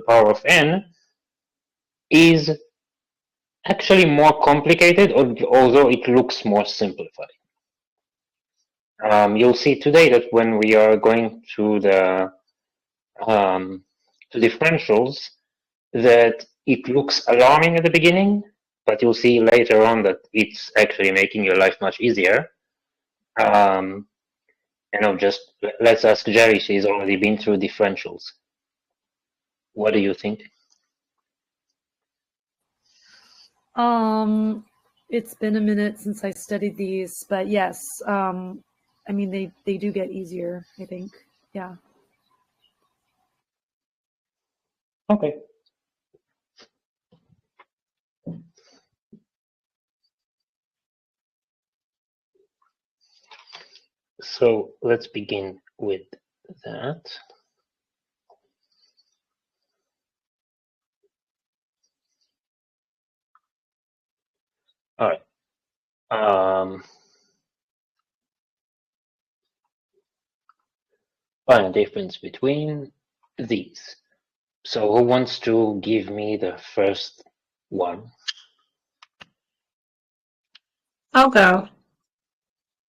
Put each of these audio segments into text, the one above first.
power of n is actually more complicated, although it looks more simplified. You'll see today that when we are going through the to differentials, that it looks alarming at the beginning, but you'll see later on that it's actually making your life much easier. Just let's ask Jerry. She's already been through differentials. What do you think? It's been a minute since I studied these, but yes, I mean, they do get easier, I think. Yeah. Okay. So let's begin with that. All right. Find a difference between these. So who wants to give me the first one? I'll go.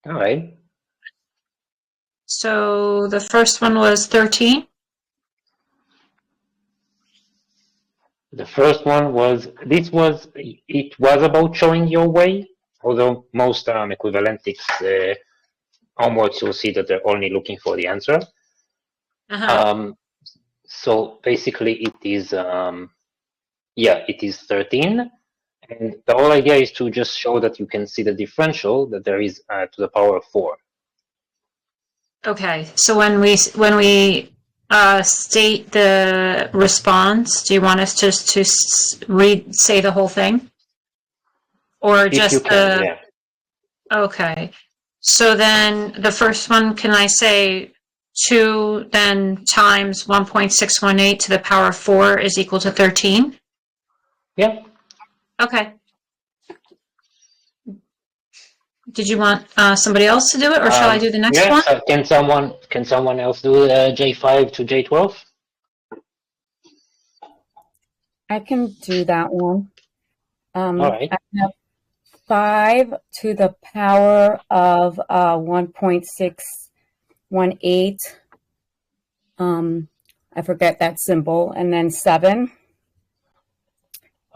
All right. So the first one was 13. The first one was, it was about showing your way, although most equivalentics onwards you'll see that they're only looking for the answer. So basically it is, it is 13. And the whole idea is to just show that you can see the differential that there is to the power of 4. Okay, so when we state the response, do you want us just to say the whole thing, or If just you can, yeah. Okay, so then the first one, can I say 2 then times 1.618 to the power of 4 is equal to 13? Yeah. Okay. Did you want somebody else to do it, or shall I do the next one? Can someone else do J5 to J12? I can do that one. All right. I have 5 to the power of 1.618. I forget that symbol, and then 7.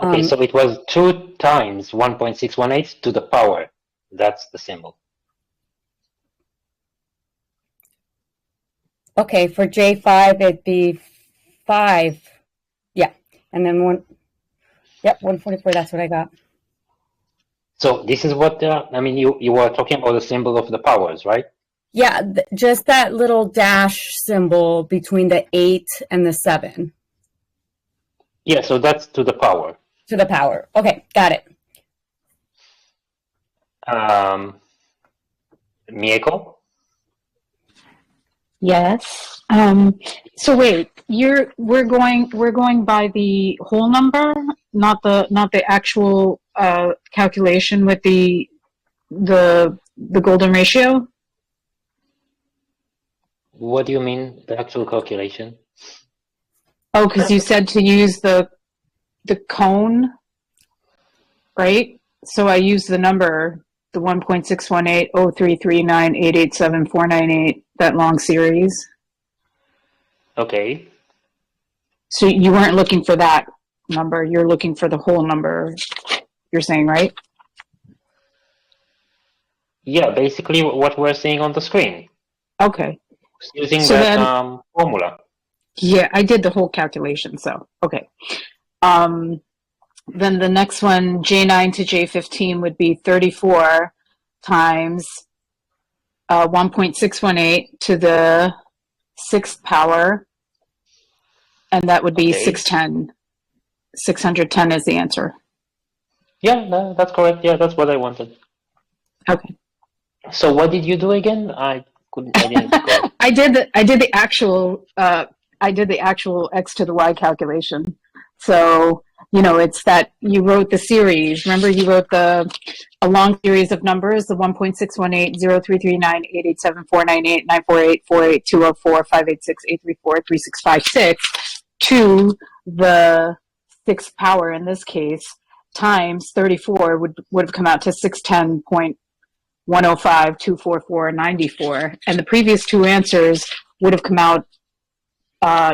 Okay, so it was 2 times 1.618 to the power. That's the symbol. Okay, for J5, it'd be 5. Yeah, and then 144, that's what I got. So this is what, you were talking about the symbol of the powers, right? Yeah, just that little dash symbol between the 8 and the 7. Yeah, so that's to the power. To the power. Okay, got it. Mieko? Yes. So wait, we're going by the whole number, not the actual calculation with the golden ratio. What do you mean, the actual calculation? Oh, because you said to use the cone, right? So I use the number, the 1.6180339887498, that long series. Okay. So you weren't looking for that number, you're looking for the whole number, you're saying, right? Yeah, basically what we're seeing on the screen. Okay. Using So that then, formula. Yeah, I did the whole calculation, so, okay. Then the next one, J9 to J15, would be 34 times 1.618 to the 6th power, and that would be 610. 610 is the answer. Yeah, no, that's correct. Yeah, that's what I wanted. Okay. So what did you do again? I didn't recall. I did the actual x to the y calculation. So, it's that you wrote the series. Remember, you wrote a long series of numbers, the 1.618, 0339, 887, 498, 948, 48204, 586, 834, 3656, to the sixth power in this case times 34 would have come out to 610.105, 244, 94. And the previous two answers would have come out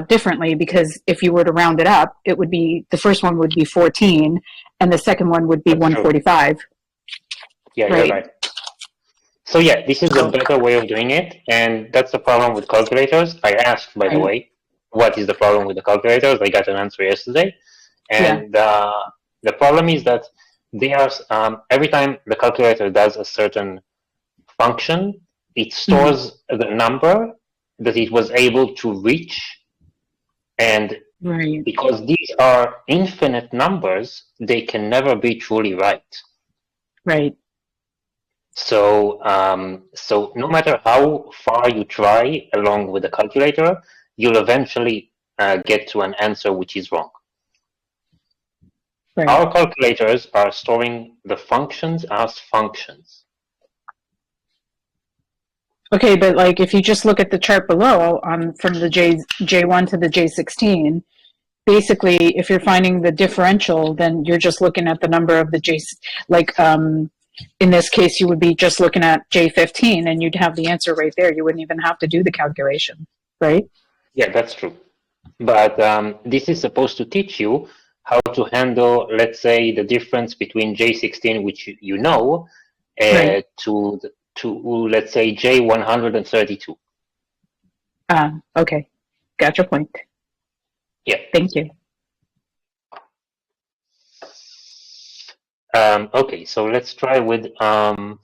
differently, because if you were to round it up, it would be, the first one would be 14 and the second one would be That's true. 145. Yeah, Right. you're right. So yeah, this is a better way of doing it, and that's the problem with calculators. I asked, by the Right. way, what is the problem with the calculators? I got an answer yesterday, and the problem is that they are every time the calculator does a certain function, it stores the number that it was able to reach, and Right. because these are infinite numbers, they can never be truly right. Right. So, so no matter how far you try along with the calculator, you'll eventually get to an answer which is wrong. Right. Our calculators are storing the functions as functions. Okay, but like if you just look at the chart below from the J1 to the J16, basically if you're finding the differential, then you're just looking at the number of the J, like in this case you would be just looking at J15 and you'd have the answer right there. You wouldn't even have to do the calculation, right? Yeah, that's true. But this is supposed to teach you how to handle, let's say, the difference between J16, which you know, Right. to let's say J132. Okay. Got your point. Yeah. Thank you. Okay, so let's try with J4,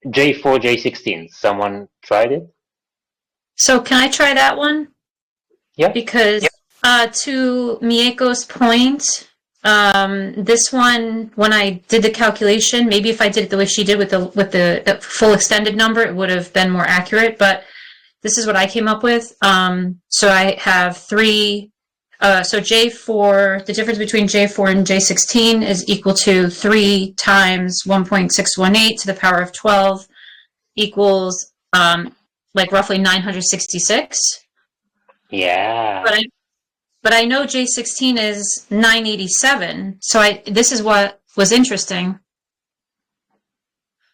J16. Someone tried it? So can I try that one? Yeah. Because to Mieko's point, this one, when I did the calculation, maybe if I did it the way she did with the full extended number, it would have been more accurate. But this is what I came up with. So I have three. So J4, the difference between J4 and J16 is equal to 3 times 1.618 to the power of 12 equals like roughly 966. Yeah. But I know J16 is 987. So this is what was interesting.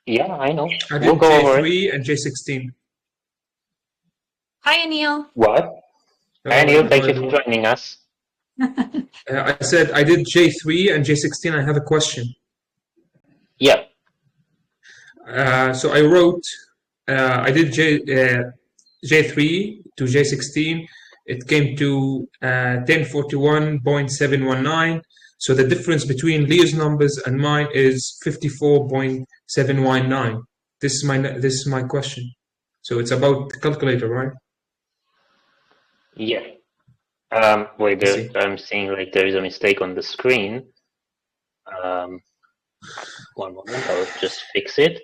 Yeah, I know. I We'll did go over it. J3 and J16. Hi, Anil. What? Anil, thank you for joining us. I said I did J3 and J16. I have a question. Yeah. So I wrote, I did J3 to J16. It came to 1041.719. So the difference between Leo's numbers and mine is 54.719. This is my question. So it's about the calculator, right? Yeah. Wait, see. I'm seeing like there is a mistake on the screen. One moment, I'll just fix it.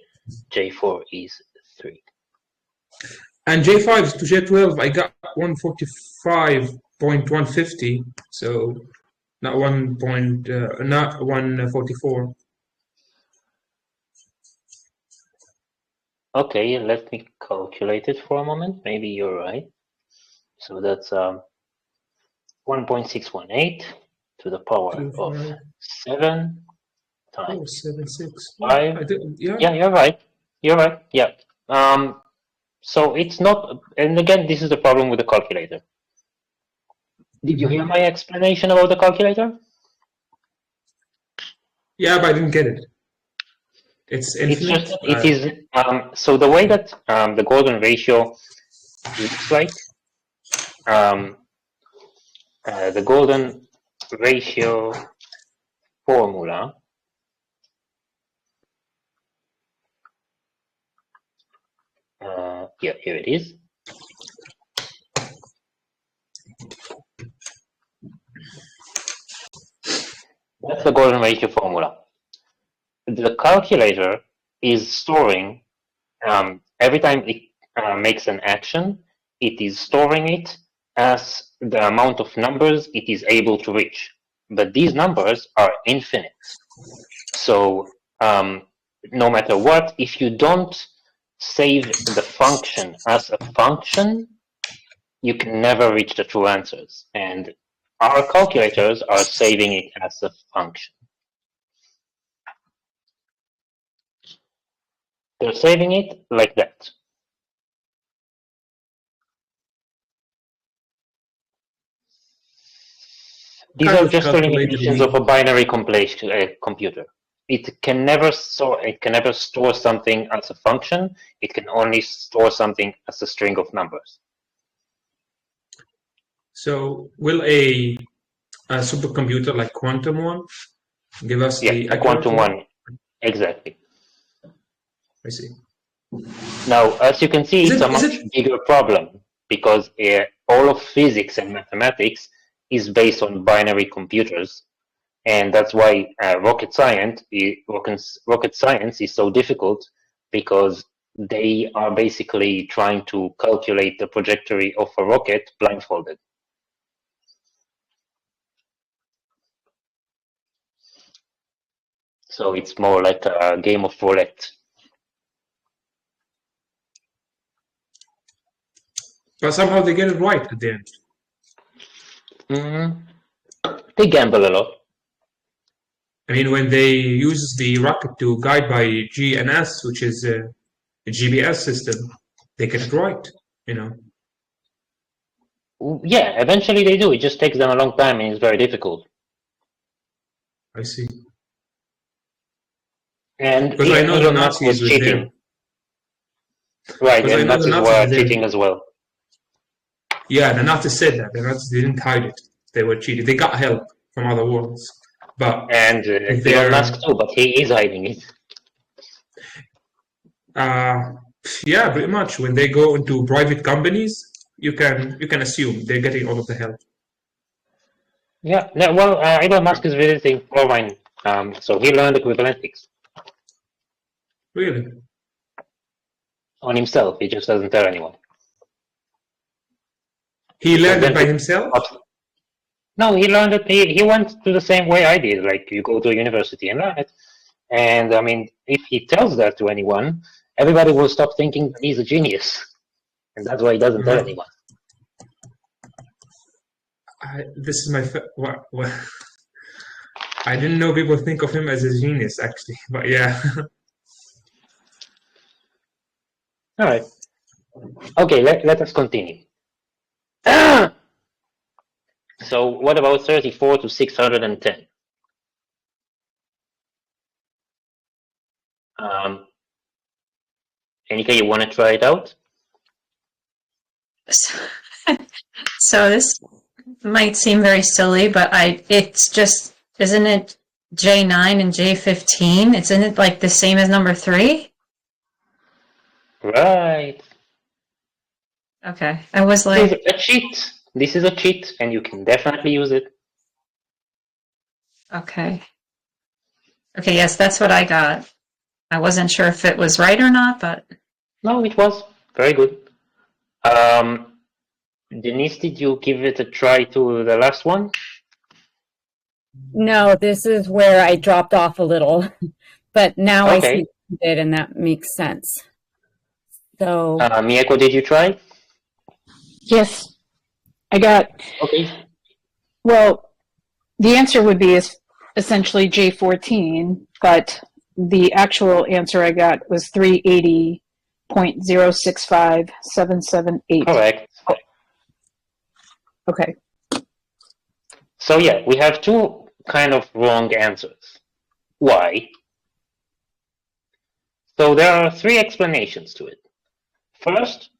J4 is 3. And J5 to J12, I got 145.150. So not 144. Okay, let me calculate it for a moment. Maybe you're right. So that's 1.618 to the power of 7 times 76. 5. Yeah. Yeah, you're right. You're right. Yeah. So it's not, and again, this is the problem with the calculator. Did you hear my explanation about the calculator? Yeah, but I didn't get it. It's infinite. It's just, it is, so the way that the golden ratio looks like, the golden ratio formula yeah, here it is. That's the golden ratio formula. The calculator is storing, every time it makes an action, it is storing it as the amount of numbers it is able to reach. But these numbers are infinite. So no matter what, if you don't save the function as a function, you can never reach the true answers. And our calculators are saving it as a function. They're saving it like that. These Kind are of just the calculated limitations mean. of a binary computer. It can never store something as a function. It can only store something as a string of numbers. So will a supercomputer like quantum one give us Yeah, the a accurate quantum one? one, exactly. I see. Now, as you can see, Is it's a it? Is much it? bigger problem because all of physics and mathematics is based on binary computers, and that's why rocket science is so difficult, because they are basically trying to calculate the trajectory of a rocket blindfolded. So it's more like a game of roulette. But somehow they get it right at the end. They gamble a lot. I mean, when they use the rocket to guide by GNS, which is a GPS system, they get it right. You know. Yeah, eventually they do. It just takes them a long time and it's very difficult. I see. And Because I know the Elon Musk was Nazis were there. cheating. Right, Because I and know the Nazis Nazis were were there. cheating as well. Yeah, the Nazis said that. The Nazis didn't hide it. They were cheating. They got help from other worlds. But And Elon Musk too, but he is hiding it. yeah, pretty much. When they go into private companies, you can assume they're getting all of the help. Yeah, no, well, Elon Musk is visiting Florine, so he learned equivalentics Really? on himself. He just doesn't tell anyone. He learned it Then by he- himself? No, he learned it. He went to the same way I did. Like, you go to a university and learn it. And I mean, if he tells that to anyone, everybody will stop thinking that he's a genius, and that's why he doesn't tell Uh-huh. anyone. This is my what? I didn't know people think of him as a genius, actually. But yeah. All right. Okay, let us continue. So what about 34 to 610? Anika, you want to try it out? So this might seem very silly, but it's just, isn't it J9 and J15? Isn't it like the same as number 3? Right. Okay. I was This is like, a cheat. This is a cheat, and you can definitely use it. okay. Okay, yes, that's what I got. I wasn't sure if it was right or not, but No, it was very good. Denise, did you give it a try to the last one? No, this is where I dropped off a little, but now I Okay. see it and that makes sense. So, Mieko, did you try? Yes, I got, Okay. well, the answer would be essentially J14, but the actual answer I got was 380.065778. Correct. Okay. So yeah, we have two kind of wrong answers. Why? So there are three explanations to it. First,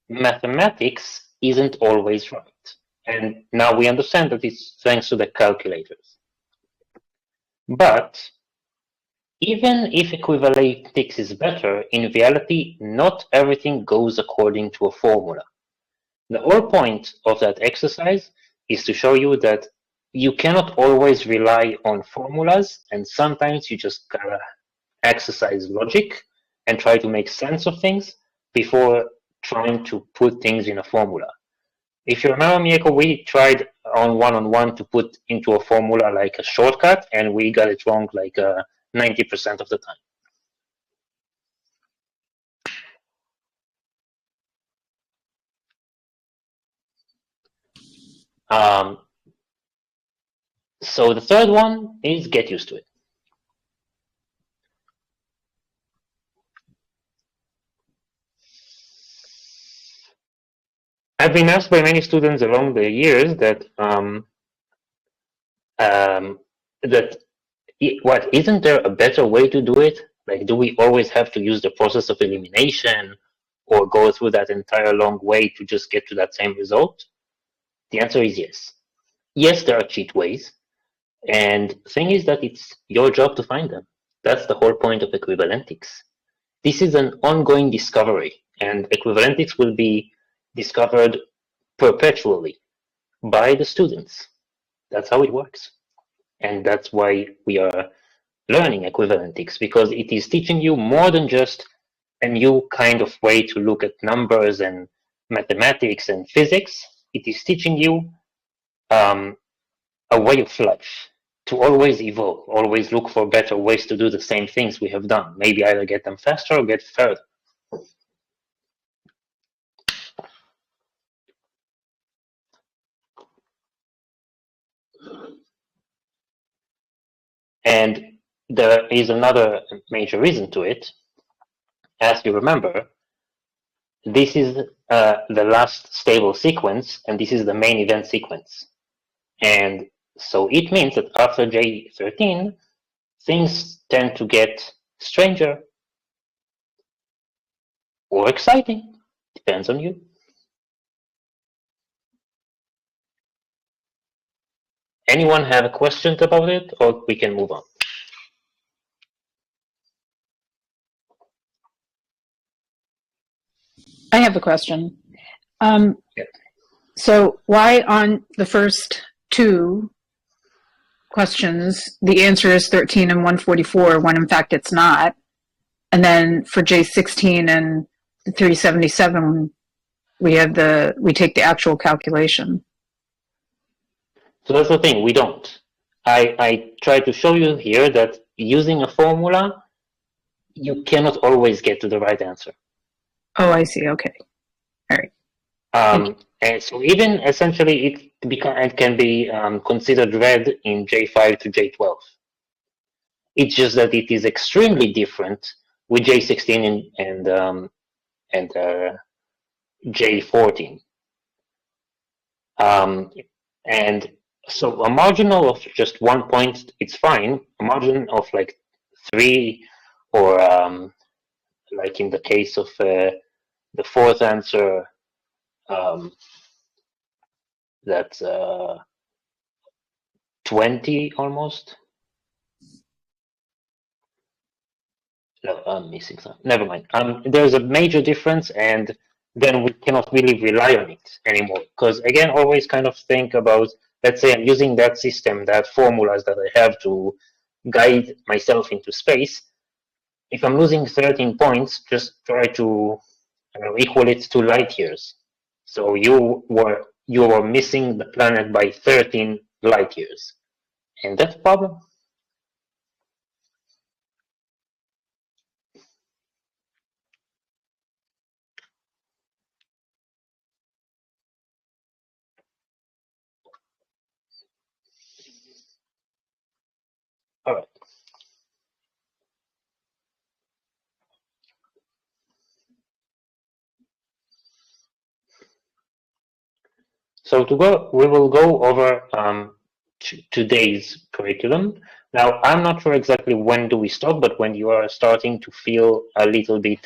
mathematics isn't always right. And now we understand that it's thanks to the calculators. But even if equivalentics is better, in reality, not everything goes according to a formula. The whole point of that exercise is to show you that you cannot always rely on formulas, and sometimes you just gotta exercise logic and try to make sense of things before trying to put things in a formula. If you remember, Mieko, we tried on one to put into a formula like a shortcut, and we got it wrong like 90% of the time. So the third one is get used to it. I've been asked by many students along the years that what isn't there a better way to do it? Like, do we always have to use the process of elimination or go through that entire long way to just get to that same result? The answer is yes. Yes, there are cheat ways. And the thing is that it's your job to find them. That's the whole point of Equivalentics. This is an ongoing discovery, and Equivalentics will be discovered perpetually by the students. That's how it works. And that's why we are learning Equivalentics, because it is teaching you more than just a new kind of way to look at numbers and mathematics and physics. It is teaching you a way of life, to always evolve, always look for better ways to do the same things we have done. Maybe either get them faster or get further. And there is another major reason to it. As you remember, this is the last stable sequence, and this is the main event sequence. And so it means that after J13, things tend to get stranger or exciting. Depends on you. Anyone have a question about it, or we can move on? I have a question. Yeah. So why on the first two questions, the answer is 13 and 144, when in fact it's not? And then for J16 and 377, we take the actual calculation. So that's the thing, we don't. I try to show you here that using a formula, you cannot always get to the right answer. Oh, I see. Okay. All right. And so even essentially it can be considered red in J5 to J12. It's just that it is extremely different with J16 and J14. And so a marginal of just 1 point, it's fine. A margin of like 3, or like in the case of the fourth answer, that's 20 almost. No, I'm missing something. Never mind. There's a major difference, and then we cannot really rely on it anymore. Because again, always kind of think about, let's say I'm using that system, that formulas that I have to guide myself into space. If I'm losing 13 points, just try to equal it to light years. So you were missing the planet by 13 light years, and that's a problem. All right. So we will go over today's curriculum. Now, I'm not sure exactly when do we stop, but when you are starting to feel a little bit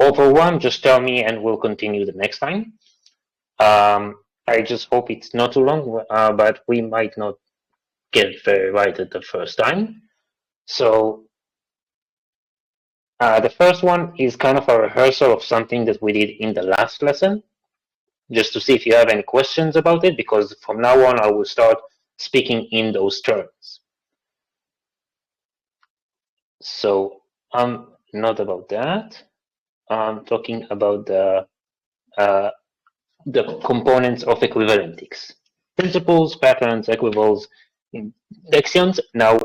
overwhelmed, just tell me and we'll continue the next time. I just hope it's not too long, but we might not get it very right at the first time. So the first one is kind of a rehearsal of something that we did in the last lesson, just to see if you have any questions about it, because from now on I will start speaking in those terms. So I'm not about that. I'm talking about the components of equivalentics. Principles, patterns, equivals, indexons. Now,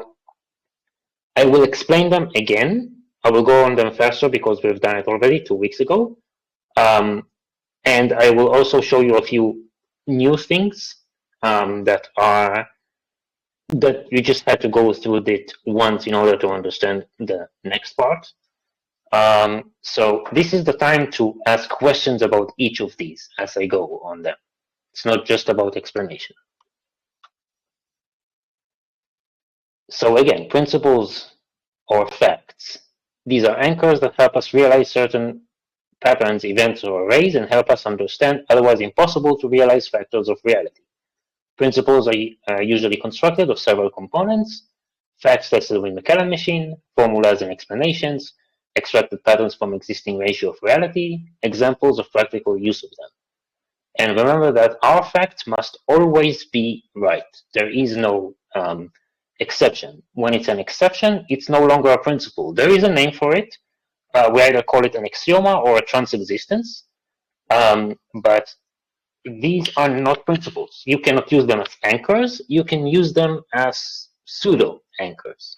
I will explain them again. I will go on them faster because we've done it already 2 weeks ago. And I will also show you a few new things that are that you just had to go through it once in order to understand the next part. So this is the time to ask questions about each of these as I go on them. It's not just about explanation. So again, principles or facts. These are anchors that help us realize certain patterns, events, or arrays and help us understand otherwise impossible to realize factors of reality. Principles are usually constructed of several components: facts tested with the Callan machine, formulas and explanations, extracted patterns from existing ratio of reality, examples of practical use of them. And remember that our facts must always be right. There is no exception. When it's an exception, it's no longer a principle. There is a name for it. We either call it an axioma or a transexistence, but these are not principles. You cannot use them as anchors. You can use them as pseudo anchors.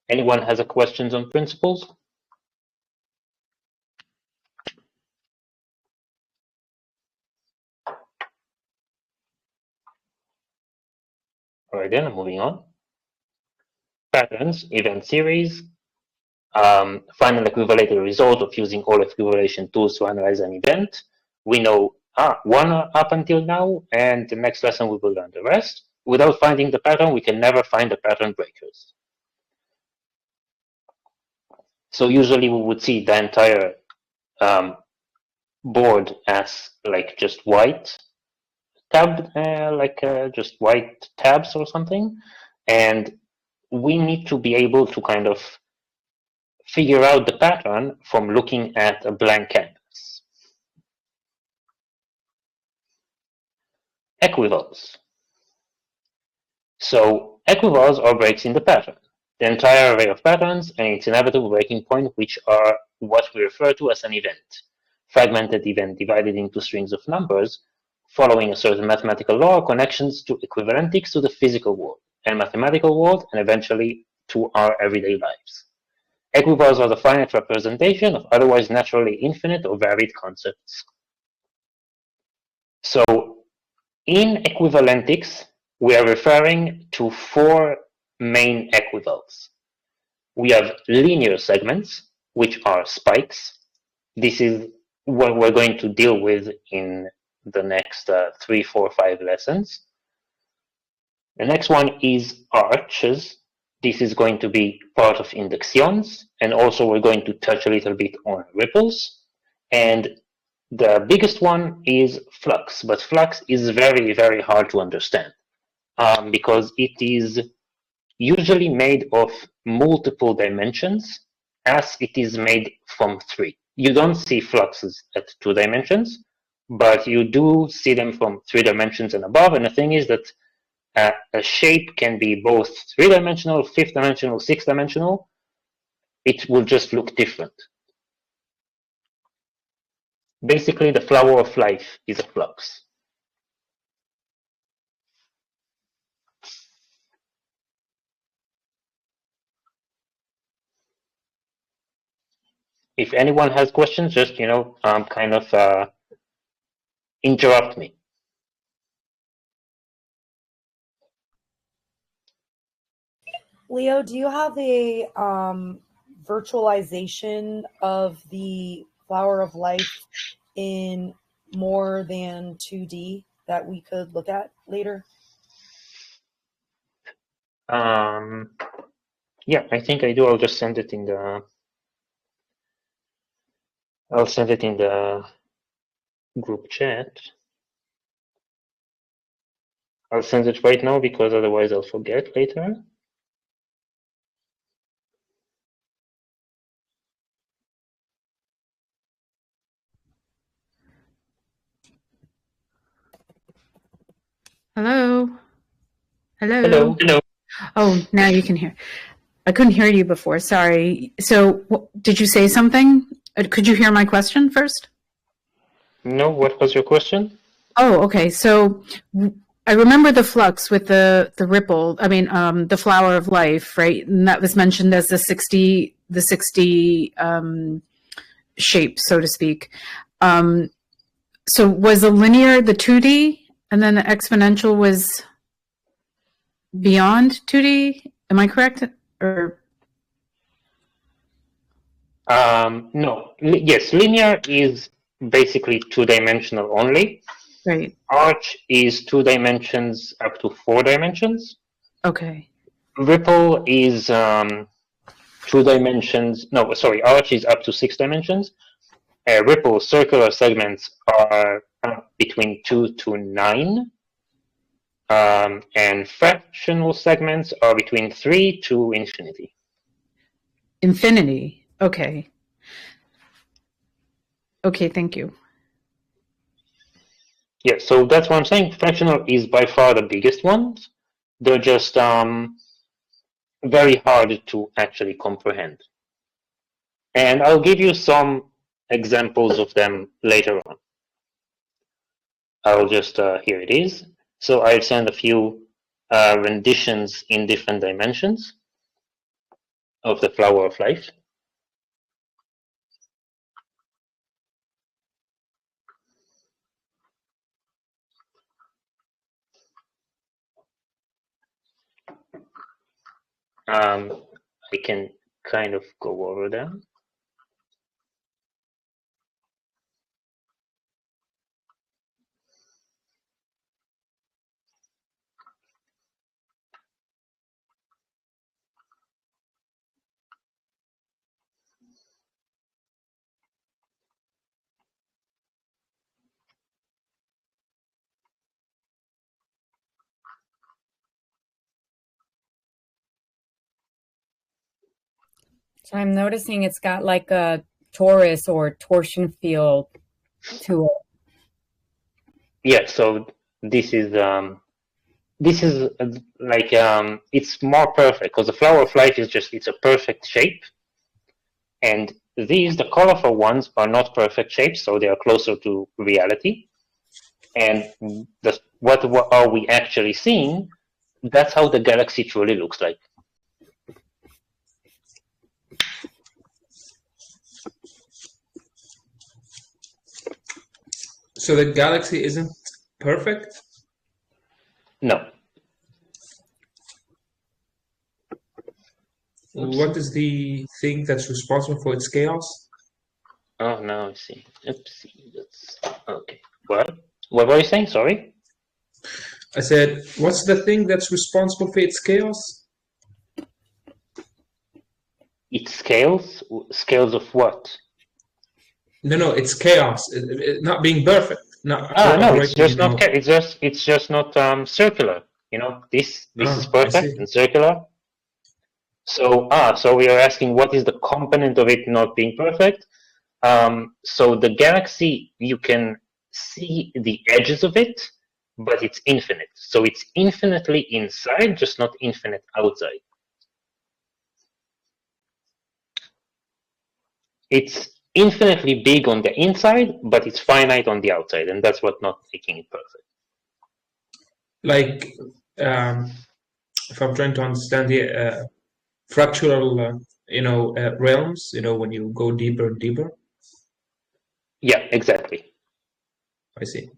Anyone has a questions on principles? All right, then moving on. Patterns, event series, find an equivalent result of using all equivalation tools to analyze an event. We know one up until now, and the next lesson we will learn the rest. Without finding the pattern, we can never find the pattern breakers. So usually we would see the entire board as like just white tab, just white tabs or something, and we need to be able to kind of figure out the pattern from looking at a blank canvas. Equivals. So equivals are breaks in the pattern. The entire array of patterns and its inevitable breaking point, which are what we refer to as an event. Fragmented event divided into strings of numbers, following a certain mathematical law or connections to equivalentics to the physical world and mathematical world, and eventually to our everyday lives. Equivals are the finite representation of otherwise naturally infinite or varied concepts. So in equivalentics, we are referring to four main equivals. We have linear segments, which are spikes. This is what we're going to deal with in the next 3, 4, 5 lessons. The next one is arches. This is going to be part of indexions, and also we're going to touch a little bit on ripples. And the biggest one is flux, but flux is very, very hard to understand because it is usually made of multiple dimensions as it is made from 3. You don't see fluxes at 2 dimensions, but you do see them from 3 dimensions and above. And the thing is that a shape can be both 3-dimensional, 5th-dimensional, 6th-dimensional. It will just look different. Basically, the flower of life is a flux. If anyone has questions, just kind of interrupt me. Leo, do you have a virtualization of the flower of life in more than 2D that we could look at later? Yeah, I think I do. I'll just send it in the. I'll send it in the group chat. I'll send it right now because otherwise I'll forget later. Hello? Hello? Hello. Hello. Oh, now you can hear. I couldn't hear you before. Sorry. So, did you say something? Could you hear my question first? No, what was your question? Oh, okay. So, I remember the flux with the ripple. I mean, the flower of life, right? And that was mentioned as the 60 shape, so to speak. So was the linear the 2D, and then the exponential was beyond 2D? Am I correct? Or No, yes, linear is basically two-dimensional only. right? Arch is 2 dimensions up to 4 dimensions. Okay. Ripple is 2 dimensions. No, sorry, arch is up to 6 dimensions. Ripple circular segments are between 2 to 9. And fractional segments are between 3 to infinity. Infinity. Okay. Okay, thank you. Yeah, so that's what I'm saying. Fractional is by far the biggest ones. They're just very hard to actually comprehend. And I'll give you some examples of them later on. I'll just, here it is. So I've sent a few renditions in different dimensions of the flower of life. I can kind of go over them. So I'm noticing it's got like a torus or torsion field to it. Yeah, so this is like it's more perfect because the flower of life is just it's a perfect shape, and these the colorful ones are not perfect shapes, so they are closer to reality. And what are we actually seeing? That's how the galaxy truly looks like. So the galaxy isn't perfect? No. What is the thing that's responsible for its chaos? Oh, no, I see. Oopsie, that's okay. What were you saying? Sorry. I said, what's the thing that's responsible for its chaos? It scales. Scales of what? No, it's chaos. Not being perfect. Not No, it's operating, just not. It's just not circular. You know, this is I perfect see. and circular. So we are asking what is the component of it not being perfect. So the galaxy, you can see the edges of it, but it's infinite. So it's infinitely inside, just not infinite outside. It's infinitely big on the inside, but it's finite on the outside, and that's what not making it perfect. Like, if I'm trying to understand the fractal, realms, when you go deeper and deeper. Yeah, exactly. I see.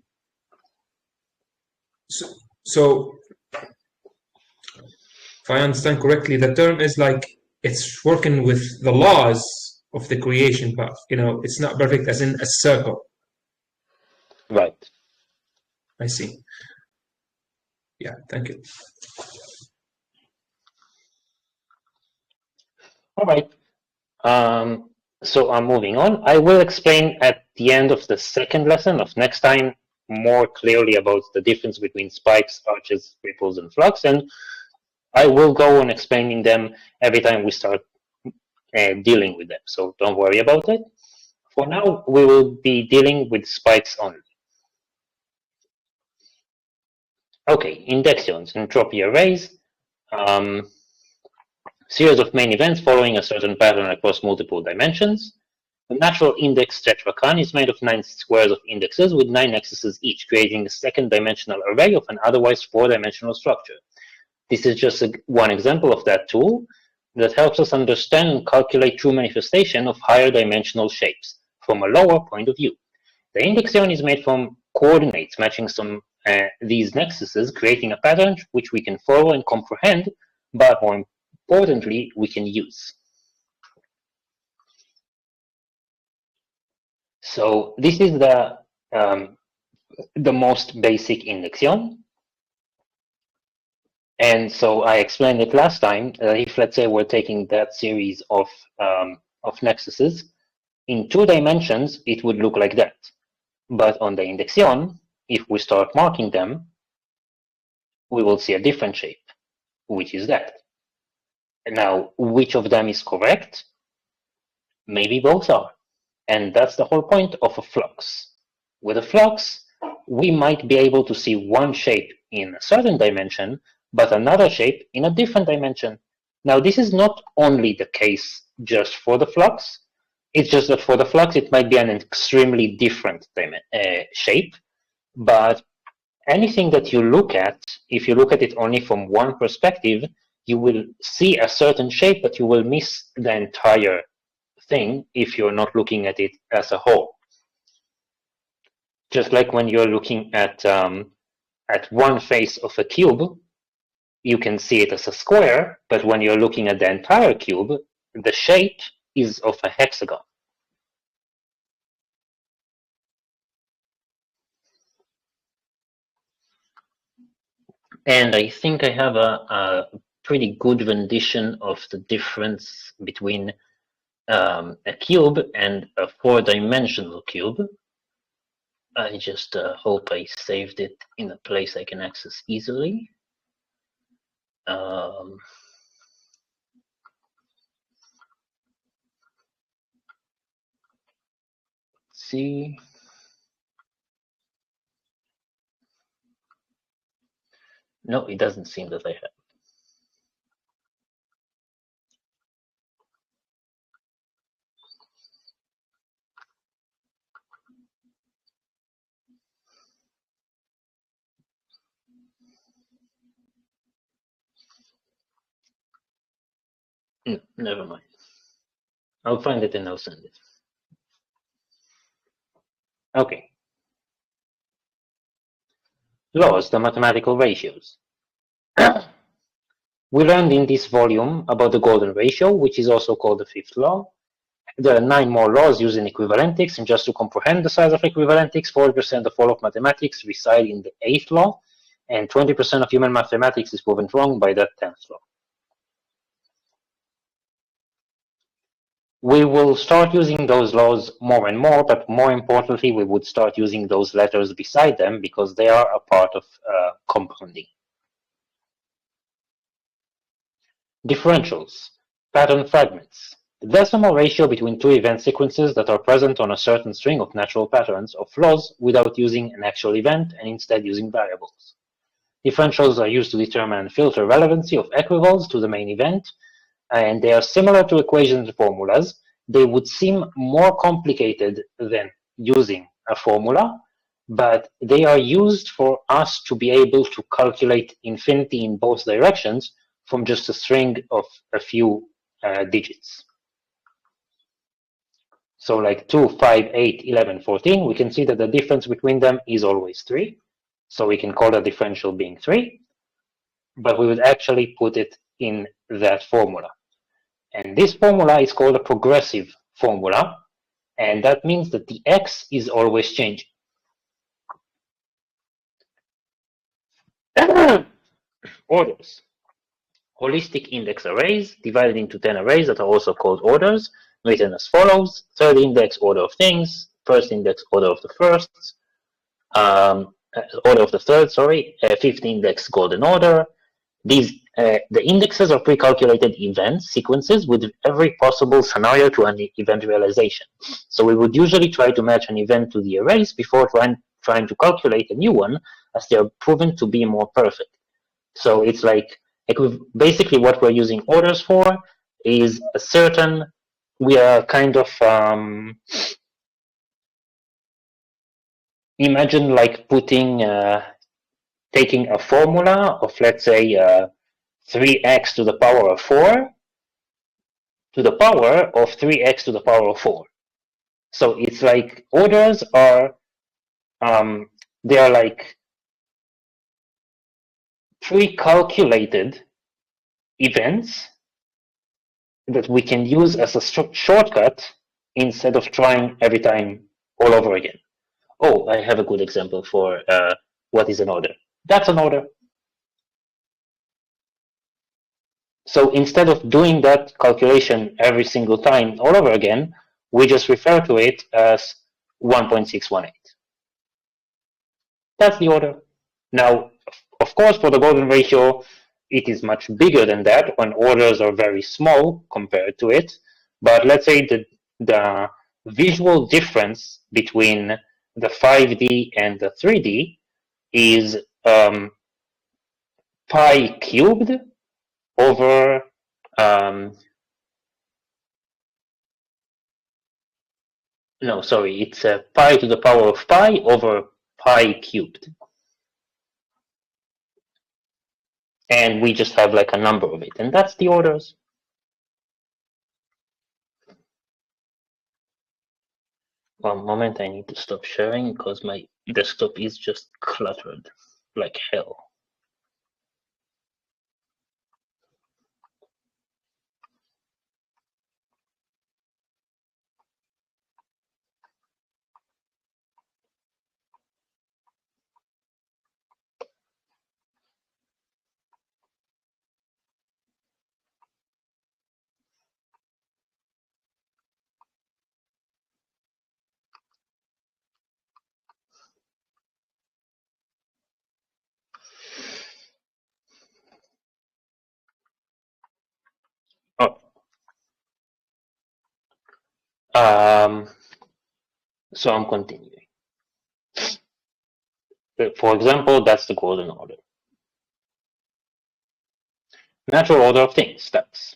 So, if I understand correctly, the term is like it's working with the laws of the creation path. It's not perfect as in a circle. Right. I see. Yeah, thank you. All right. So I'm moving on. I will explain at the end of the second lesson of next time more clearly about the difference between spikes, arches, ripples, and flux, and I will go on explaining them every time we start dealing with them. So don't worry about it. For now, we will be dealing with spikes only. Okay, indexions, entropy arrays. Series of main events following a certain pattern across multiple dimensions. The natural index tetragon is made of 9 squares of indexes with 9 nexuses each, creating a second-dimensional array of an otherwise 4-dimensional structure. This is just one example of that tool that helps us understand and calculate true manifestation of higher dimensional shapes from a lower point of view. The indexion is made from coordinates matching these nexuses, creating a pattern which we can follow and comprehend, but more importantly, we can use. So this is the most basic indexion. And so I explained it last time. If let's say we're taking that series of nexuses in 2 dimensions, it would look like that. But on the indexion, if we start marking them, we will see a different shape, which is that. Now, which of them is correct? Maybe both are. And that's the whole point of a flux. With a flux, we might be able to see one shape in a certain dimension, but another shape in a different dimension. Now, this is not only the case just for the flux. It's just that for the flux, it might be an extremely different shape. But anything that you look at, if you look at it only from one perspective, you will see a certain shape, but you will miss the entire thing if you're not looking at it as a whole. Just like when you're looking at one face of a cube, you can see it as a square, but when you're looking at the entire cube, the shape is of a hexagon. And I think I have a pretty good rendition of the difference between a cube and a 4-dimensional cube. I just hope I saved it in a place I can access easily. Let's see. No, it doesn't seem that I have. No, never mind. I'll find it and I'll send it. Okay. Laws, the mathematical ratios. We learned in this volume about the golden ratio, which is also called the 5th law. There are 9 more laws used in equivalentics, and just to comprehend the size of equivalentics, 40% of all of mathematics reside in the 8th law, and 20% of human mathematics is proven wrong by that 10th law. We will start using those laws more and more, but more importantly, we would start using those letters beside them because they are a part of compounding. Differentials, pattern fragments. The decimal ratio between 2 event sequences that are present on a certain string of natural patterns of laws without using an actual event and instead using variables. Differentials are used to determine and filter relevancy of equivals to the main event, and they are similar to equations and formulas. They would seem more complicated than using a formula, but they are used for us to be able to calculate infinity in both directions from just a string of a few digits. So like 2, 5, 8, 11, 14, we can see that the difference between them is always 3. So we can call the differential being 3, but we would actually put it in that formula. And this formula is called a progressive formula, and that means that the x is always changing. Orders. Holistic index arrays divided into 10 arrays that are also called orders, written as follows: third index, order of things; first index, order of the firsts; order of the third, sorry; fifth index, golden order. These the indexes are pre-calculated events sequences with every possible scenario to an event realization. So we would usually try to match an event to the arrays before trying to calculate a new one, as they are proven to be more perfect. So it's like basically what we're using orders for is a certain we are kind of imagine like putting taking a formula of, let's say, 3x to the power of 4 to the power of 3x to the power of 4. So it's like orders are they are like pre-calculated events that we can use as a shortcut instead of trying every time all over again. Oh, I have a good example for what is an order. That's an order. So instead of doing that calculation every single time all over again, we just refer to it as 1.618. That's the order. Now, of course, for the golden ratio, it is much bigger than that when orders are very small compared to it. But let's say the visual difference between the 5D and the 3D is pi cubed over no, sorry, it's pi to the power of pi over pi cubed. And we just have like a number of it, and that's the orders. One moment, I need to stop sharing because my desktop is just cluttered like hell. So I'm continuing. For example, that's the golden order. Natural order of things, stacks.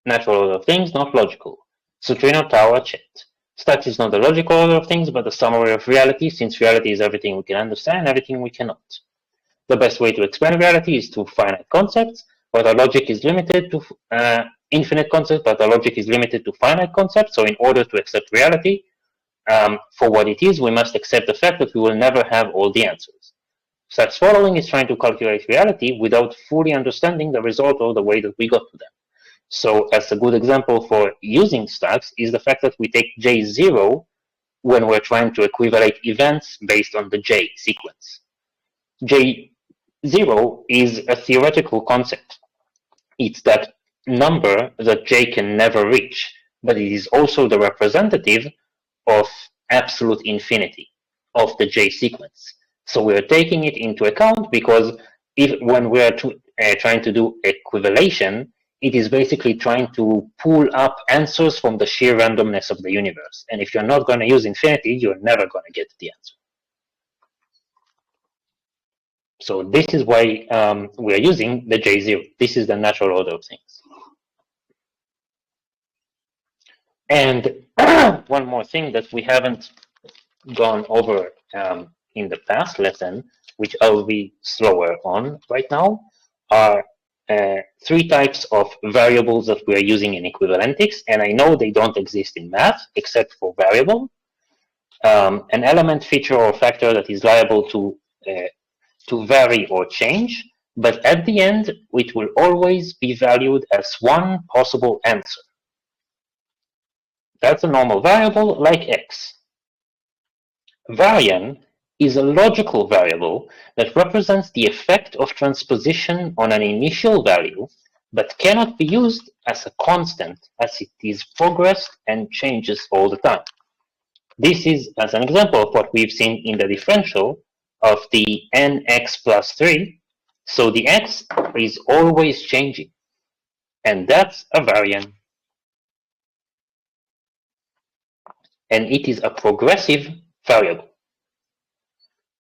Natural order of things, not logical. Sutrino, Tower, Chet. Stacks is not the logical order of things, but the summary of reality, since reality is everything we can understand and everything we cannot. The best way to explain reality is through finite concepts, but our logic is limited to infinite concepts, but our logic is limited to finite concepts. So in order to accept reality for what it is, we must accept the fact that we will never have all the answers. Stacks following is trying to calculate reality without fully understanding the result or the way that we got to them. So as a good example for using stacks is the fact that we take J0 when we're trying to equivalate events based on the J sequence. J0 is a theoretical concept. It's that number that J can never reach, but it is also the representative of absolute infinity of the J sequence. So we're taking it into account because when we're trying to do equivalation, it is basically trying to pull up answers from the sheer randomness of the universe. And if you're not going to use infinity, you're never going to get the answer. So this is why we are using the J0. This is the natural order of things. And one more thing that we haven't gone over in the past lesson, which I will be slower on right now, are three types of variables that we are using in equivalentics. And I know they don't exist in math except for variable. An element, feature, or factor that is liable to vary or change, but at the end, it will always be valued as one possible answer. That's a normal variable like x. Varian is a logical variable that represents the effect of transposition on an initial value, but cannot be used as a constant as it is progressed and changes all the time. This is as an example of what we've seen in the differential of the nx plus 3. So the x is always changing, and that's a varian. And it is a progressive variable.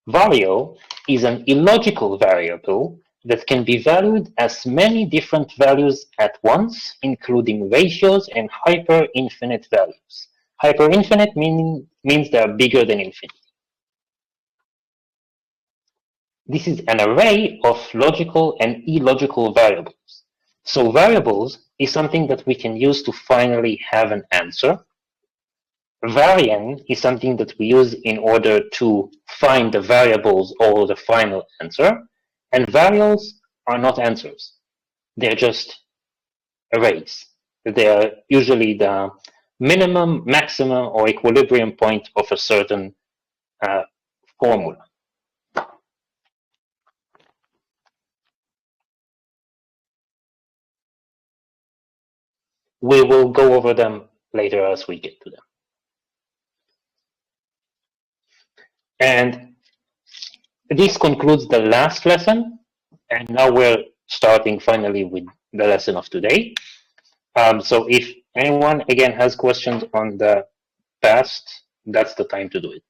Vario is an illogical variable that can be valued as many different values at once, including ratios and hyper-infinite values. Hyper-infinite means they are bigger than infinity. This is an array of logical and illogical variables. So variables is something that we can use to finally have an answer. Variant is something that we use in order to find the variables or the final answer. And variables are not answers. They're just arrays. They are usually the minimum, maximum, or equilibrium point of a certain formula. We will go over them later as we get to them. And this concludes the last lesson. And now we're starting finally with the lesson of today. So if anyone, again, has questions on the past, that's the time to do it.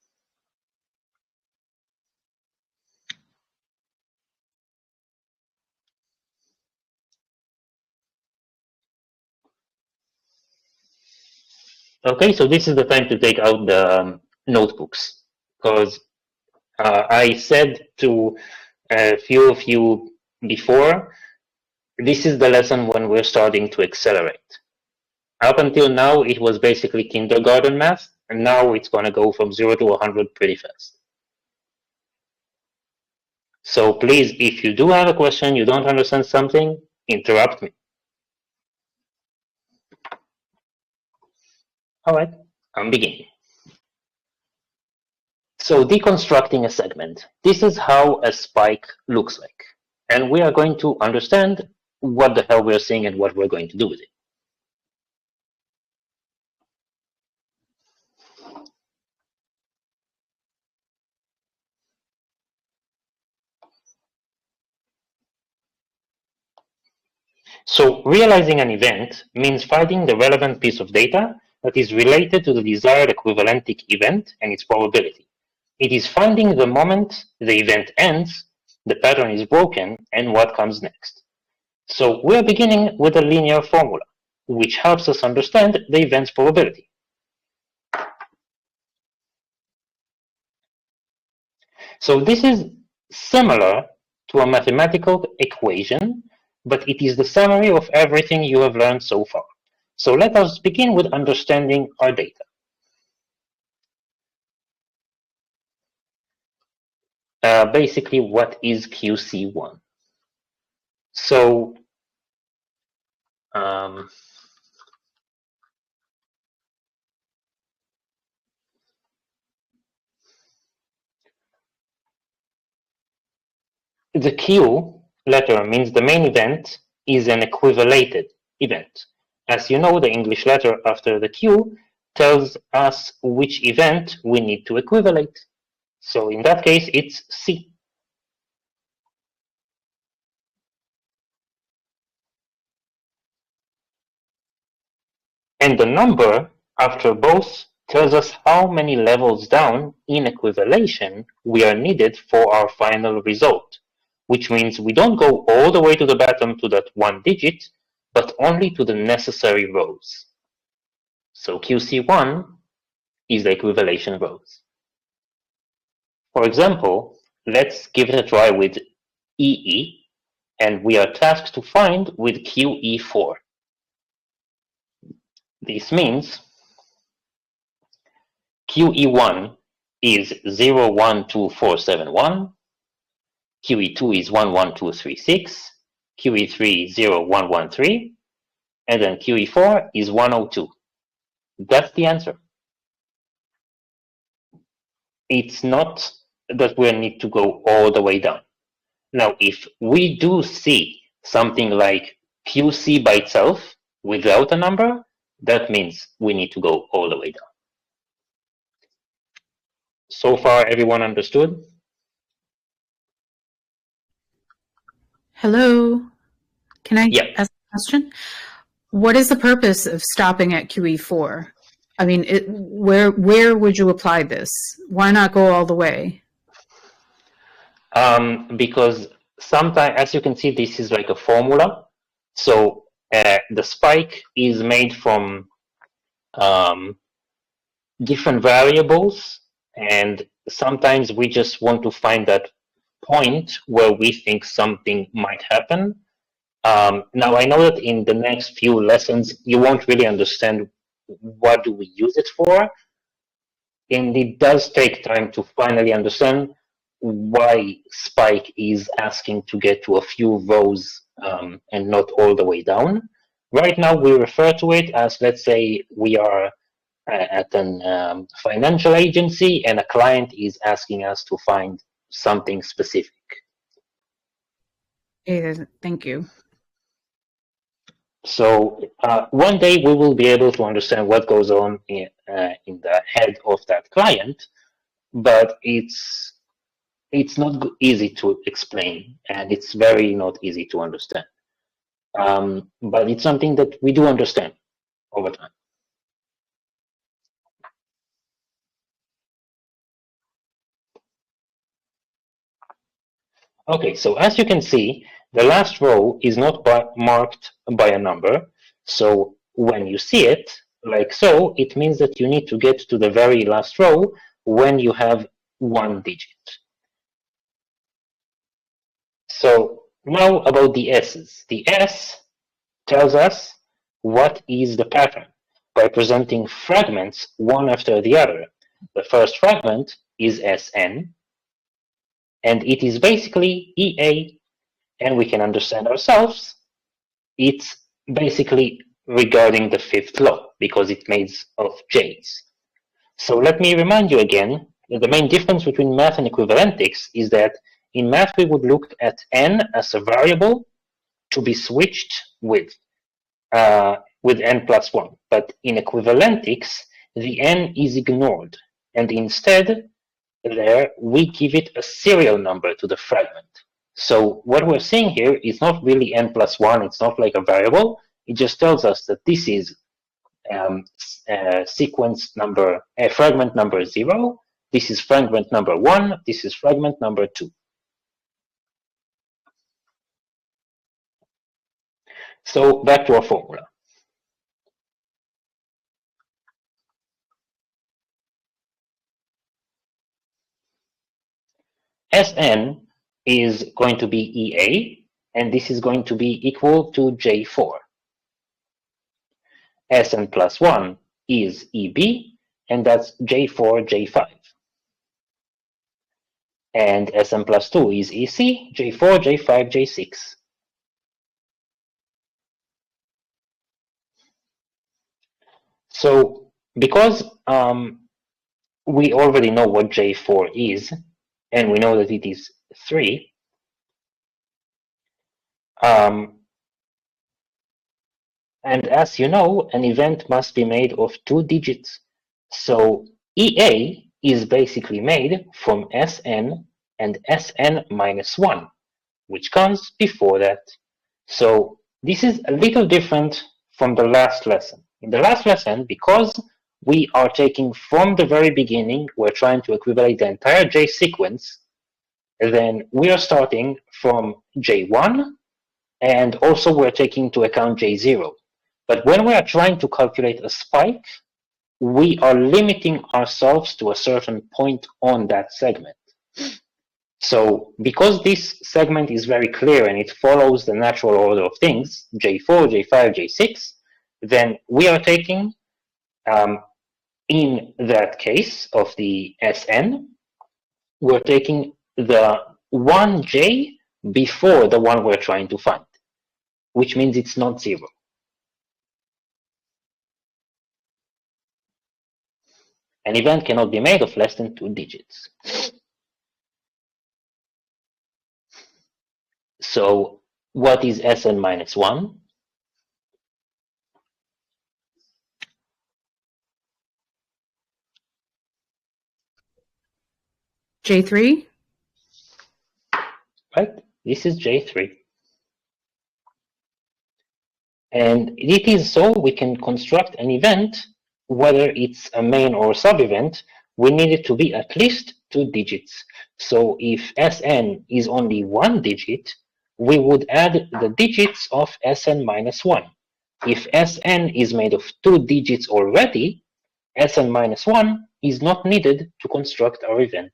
Okay, so this is the time to take out the notebooks, because I said to a few of you before, this is the lesson when we're starting to accelerate. Up until now, it was basically kindergarten math, and now it's going to go from 0 to 100 pretty fast. So please, if you do have a question, you don't understand something, interrupt me. All right, I'm beginning. So deconstructing a segment. This is how a spike looks like. And we are going to understand what the hell we're seeing and what we're going to do with it. So realizing an event means finding the relevant piece of data that is related to the desired equivalentic event and its probability. It is finding the moment the event ends, the pattern is broken, and what comes next. So we're beginning with a linear formula, which helps us understand the event's probability. So this is similar to a mathematical equation, but it is the summary of everything you have learned so far. So let us begin with understanding our data. Basically, what is QC1? So the Q letter means the main event is an equivalated event. As you know, the English letter after the Q tells us which event we need to equivalate. So in that case, it's C. And the number after both tells us how many levels down in equivalation we are needed for our final result, which means we don't go all the way to the bottom to that one digit, but only to the necessary rows. So QC1 is the equivalation rows. For example, let's give it a try with EE, and we are tasked to find with QE4. This means QE1 is 012471, QE2 is 11236, QE3 is 0113, and then QE4 is 102. That's the answer. It's not that we need to go all the way down. Now, if we do see something like QC by itself without a number, that means we need to go all the way down. So far, everyone understood? Hello. Can I Yeah. ask a question? What is the purpose of stopping at QE4? I mean, where would you apply this? Why not go all the way? Because sometimes, as you can see, this is like a formula. So the spike is made from different variables, and sometimes we just want to find that point where we think something might happen. Now, I know that in the next few lessons, you won't really understand what do we use it for, and it does take time to finally understand why spike is asking to get to a few rows and not all the way down. Right now, we refer to it as, let's say, we are at an financial agency and a client is asking us to find something specific. Okay, thank you. So one day we will be able to understand what goes on in the head of that client, but it's not easy to explain, and it's very not easy to understand. But it's something that we do understand over time. Okay, so as you can see, the last row is not marked by a number. So when you see it, like so, it means that you need to get to the very last row when you have one digit. So now about the S's. The S tells us what is the pattern by presenting fragments one after the other. The first fragment is Sn, and it is basically EA, and we can understand ourselves. It's basically regarding the fifth law because it's made of J's. So let me remind you again that the main difference between math and equivalentics is that in math we would look at n as a variable to be switched with n plus 1. But in equivalentics, the n is ignored, and instead there we give it a serial number to the fragment. So what we're seeing here is not really n plus 1, it's not like a variable, it just tells us that this is sequence number, fragment number 0, this is fragment number 1, this is fragment number 2. So back to our formula. Sn is going to be EA, and this is going to be equal to J4. Sn plus 1 is EB, and that's J4, J5. And Sn plus 2 is EC, J4, J5, J6. So because we already know what J4 is, and we know that it is 3, and as you know, an event must be made of 2 digits. So EA is basically made from Sn and Sn minus 1, which comes before that. So this is a little different from the last lesson. In the last lesson, because we are taking from the very beginning, we're trying to equivalent the entire J sequence, then we are starting from J1, and also we're taking into account J0. But when we are trying to calculate a spike, we are limiting ourselves to a certain point on that segment. So because this segment is very clear and it follows the natural order of things, J4, J5, J6, then we are taking, in that case of the Sn, we're taking the 1J before the one we're trying to find, which means it's not 0. An event cannot be made of less than 2 digits. So what is Sn minus 1? J3? Right? This is J3. And it is so we can construct an event, whether it's a main or a sub-event, we need it to be at least 2 digits. So if Sn is only 1 digit, we would add the digits of Sn minus 1. If Sn is made of 2 digits already, Sn minus 1 is not needed to construct our event.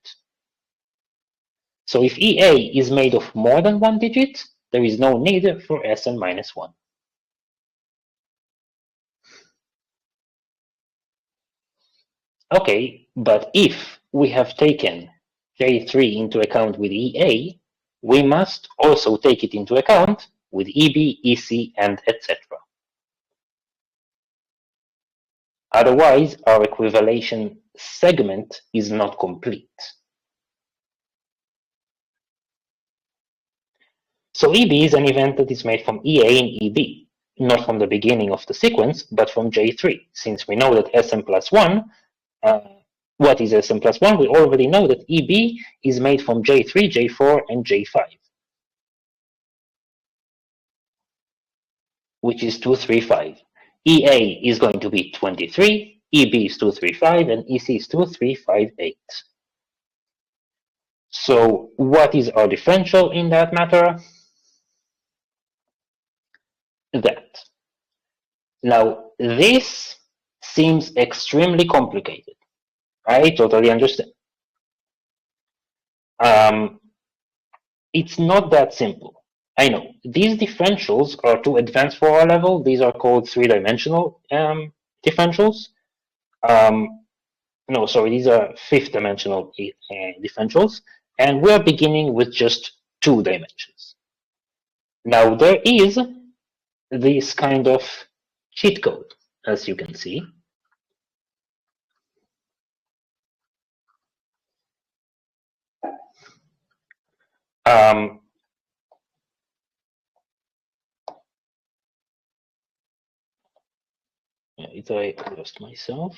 So if EA is made of more than 1 digit, there is no need for Sn minus 1. Okay, but if we have taken J3 into account with EA, we must also take it into account with EB, EC, and etc. Otherwise, our equivalation segment is not complete. So EB is an event that is made from EA and EB, not from the beginning of the sequence, but from J3. Since we know that Sn plus 1, what is Sn plus 1? We already know that EB is made from J3, J4, and J5, which is 2, 3, 5. EA is going to be 23, EB is 2, 3, 5, and EC is 2, 3, 5, 8. So what is our differential in that matter? That. Now, this seems extremely complicated. I totally understand. It's not that simple. I know. These differentials are too advanced for our level. These are called three-dimensional differentials. No, sorry, these are fifth-dimensional differentials. And we're beginning with just 2 dimensions. Now, there is this kind of cheat code, as you can see. I lost myself.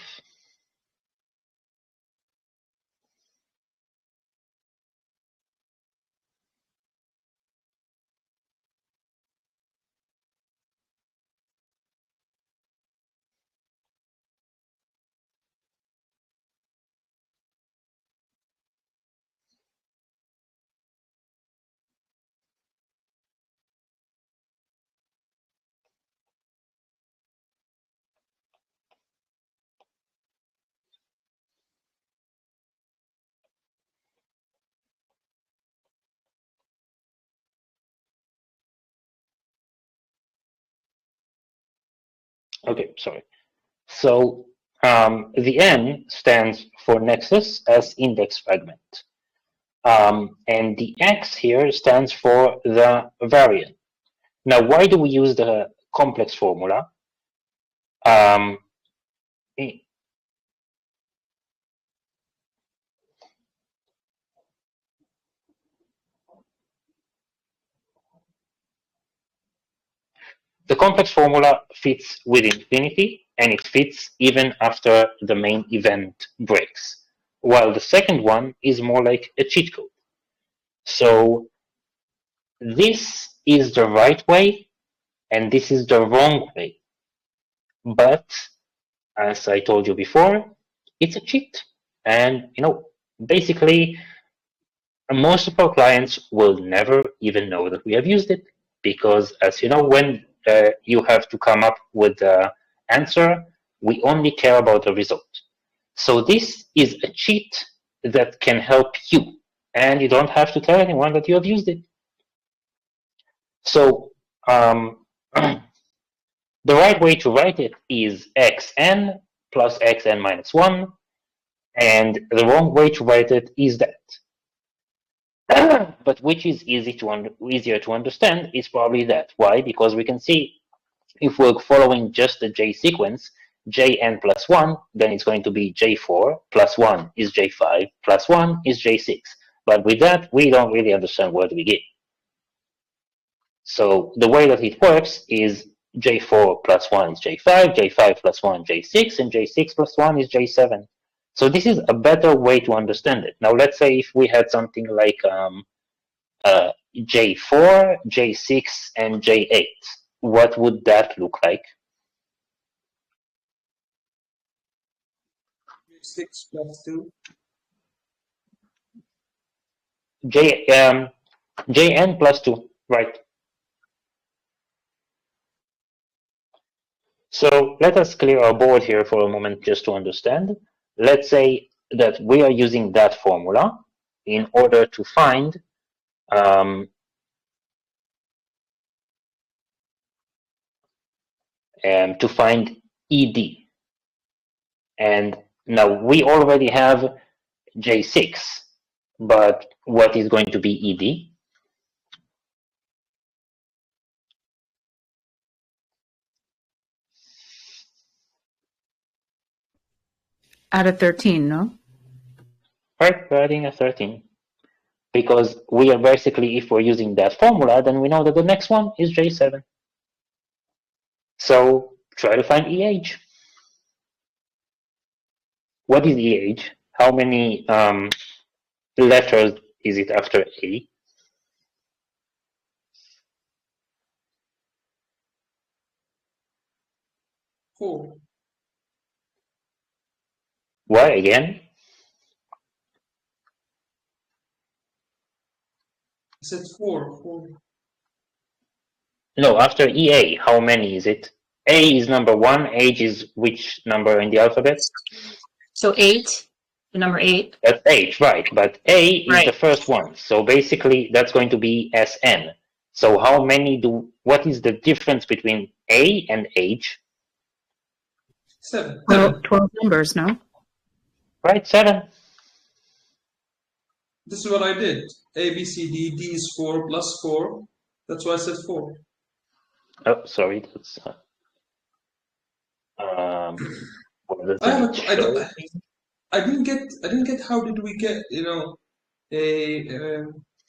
Okay, sorry. So the N stands for nexus as index fragment. And the X here stands for the variant. Now, why do we use the complex formula? The complex formula fits with infinity, and it fits even after the main event breaks, while the second one is more like a cheat code. So this is the right way, and this is the wrong way. But as I told you before, it's a cheat. And basically, most of our clients will never even know that we have used it, because as you know, when you have to come up with the answer, we only care about the result. So this is a cheat that can help you, and you don't have to tell anyone that you have used it. So the right way to write it is xn plus xn minus 1, and the wrong way to write it is that. But which is easier to understand is probably that. Why? Because we can see if we're following just the J sequence, Jn plus 1, then it's going to be J4 plus 1 is J5 plus 1 is J6. But with that, we don't really understand where to begin. So the way that it works is J4 plus 1 is J5, J5 plus 1 J6, and J6 plus 1 is J7. So this is a better way to understand it. Now let's say if we had something like J4, J6, and J8, what would that look like? 6 plus 2. Jn plus 2, right? So let us clear our board here for a moment just to understand. Let's say that we are using that formula in order to find ED. And now we already have J6, but what is going to be ED? Out of 13, no? Right, we're adding a 13. Because we are basically, if we're using that formula, then we know that the next one is J7. So try to find EH. What is EH? How many letters is it after A? Four. Why again? I said four. No, after EA, how many is it? A is number 1, H is which number in the alphabet? So 8, the number 8. That's H, right, but A is Right. the first one. So basically that's going to be SN. So how many what is the difference between A and H? 7. 12 numbers, no? Right, 7. This is what I did. A, B, C, D. D is 4 plus 4. That's why I said 4. Oh, sorry, that's what does I it show? didn't get how did we get,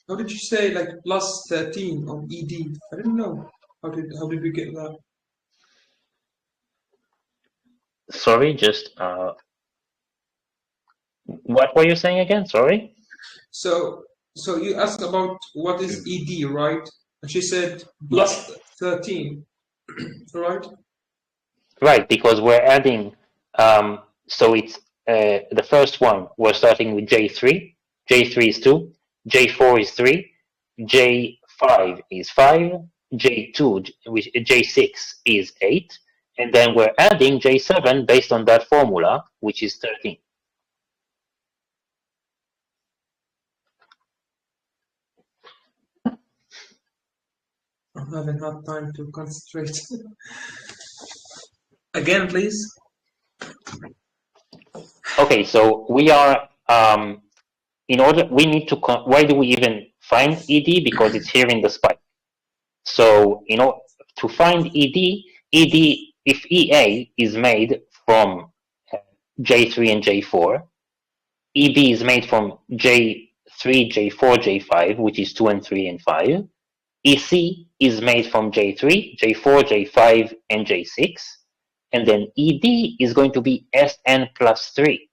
how did you say like plus 13 on ED? I didn't know. How did we get that? Sorry, just what were you saying again? Sorry. So you asked about what is ED, right? And she said plus 13, right? Right, because we're adding. So it's the first one. We're starting with J3. J3 is 2. J4 is 3. J5 is 5. J2, which J6 is 8. And then we're adding J7 based on that formula, which is 13. I'm having a hard time to concentrate. Again, please. Okay, so we are we need to. Why do we even find ED? Because it's here in the spike. So to find ED, if EA is made from J3 and J4, ED is made from J3, J4, J5, which is 2 and 3 and 5. EC is made from J3, J4, J5, and J6. And then ED is going to be SN plus 3,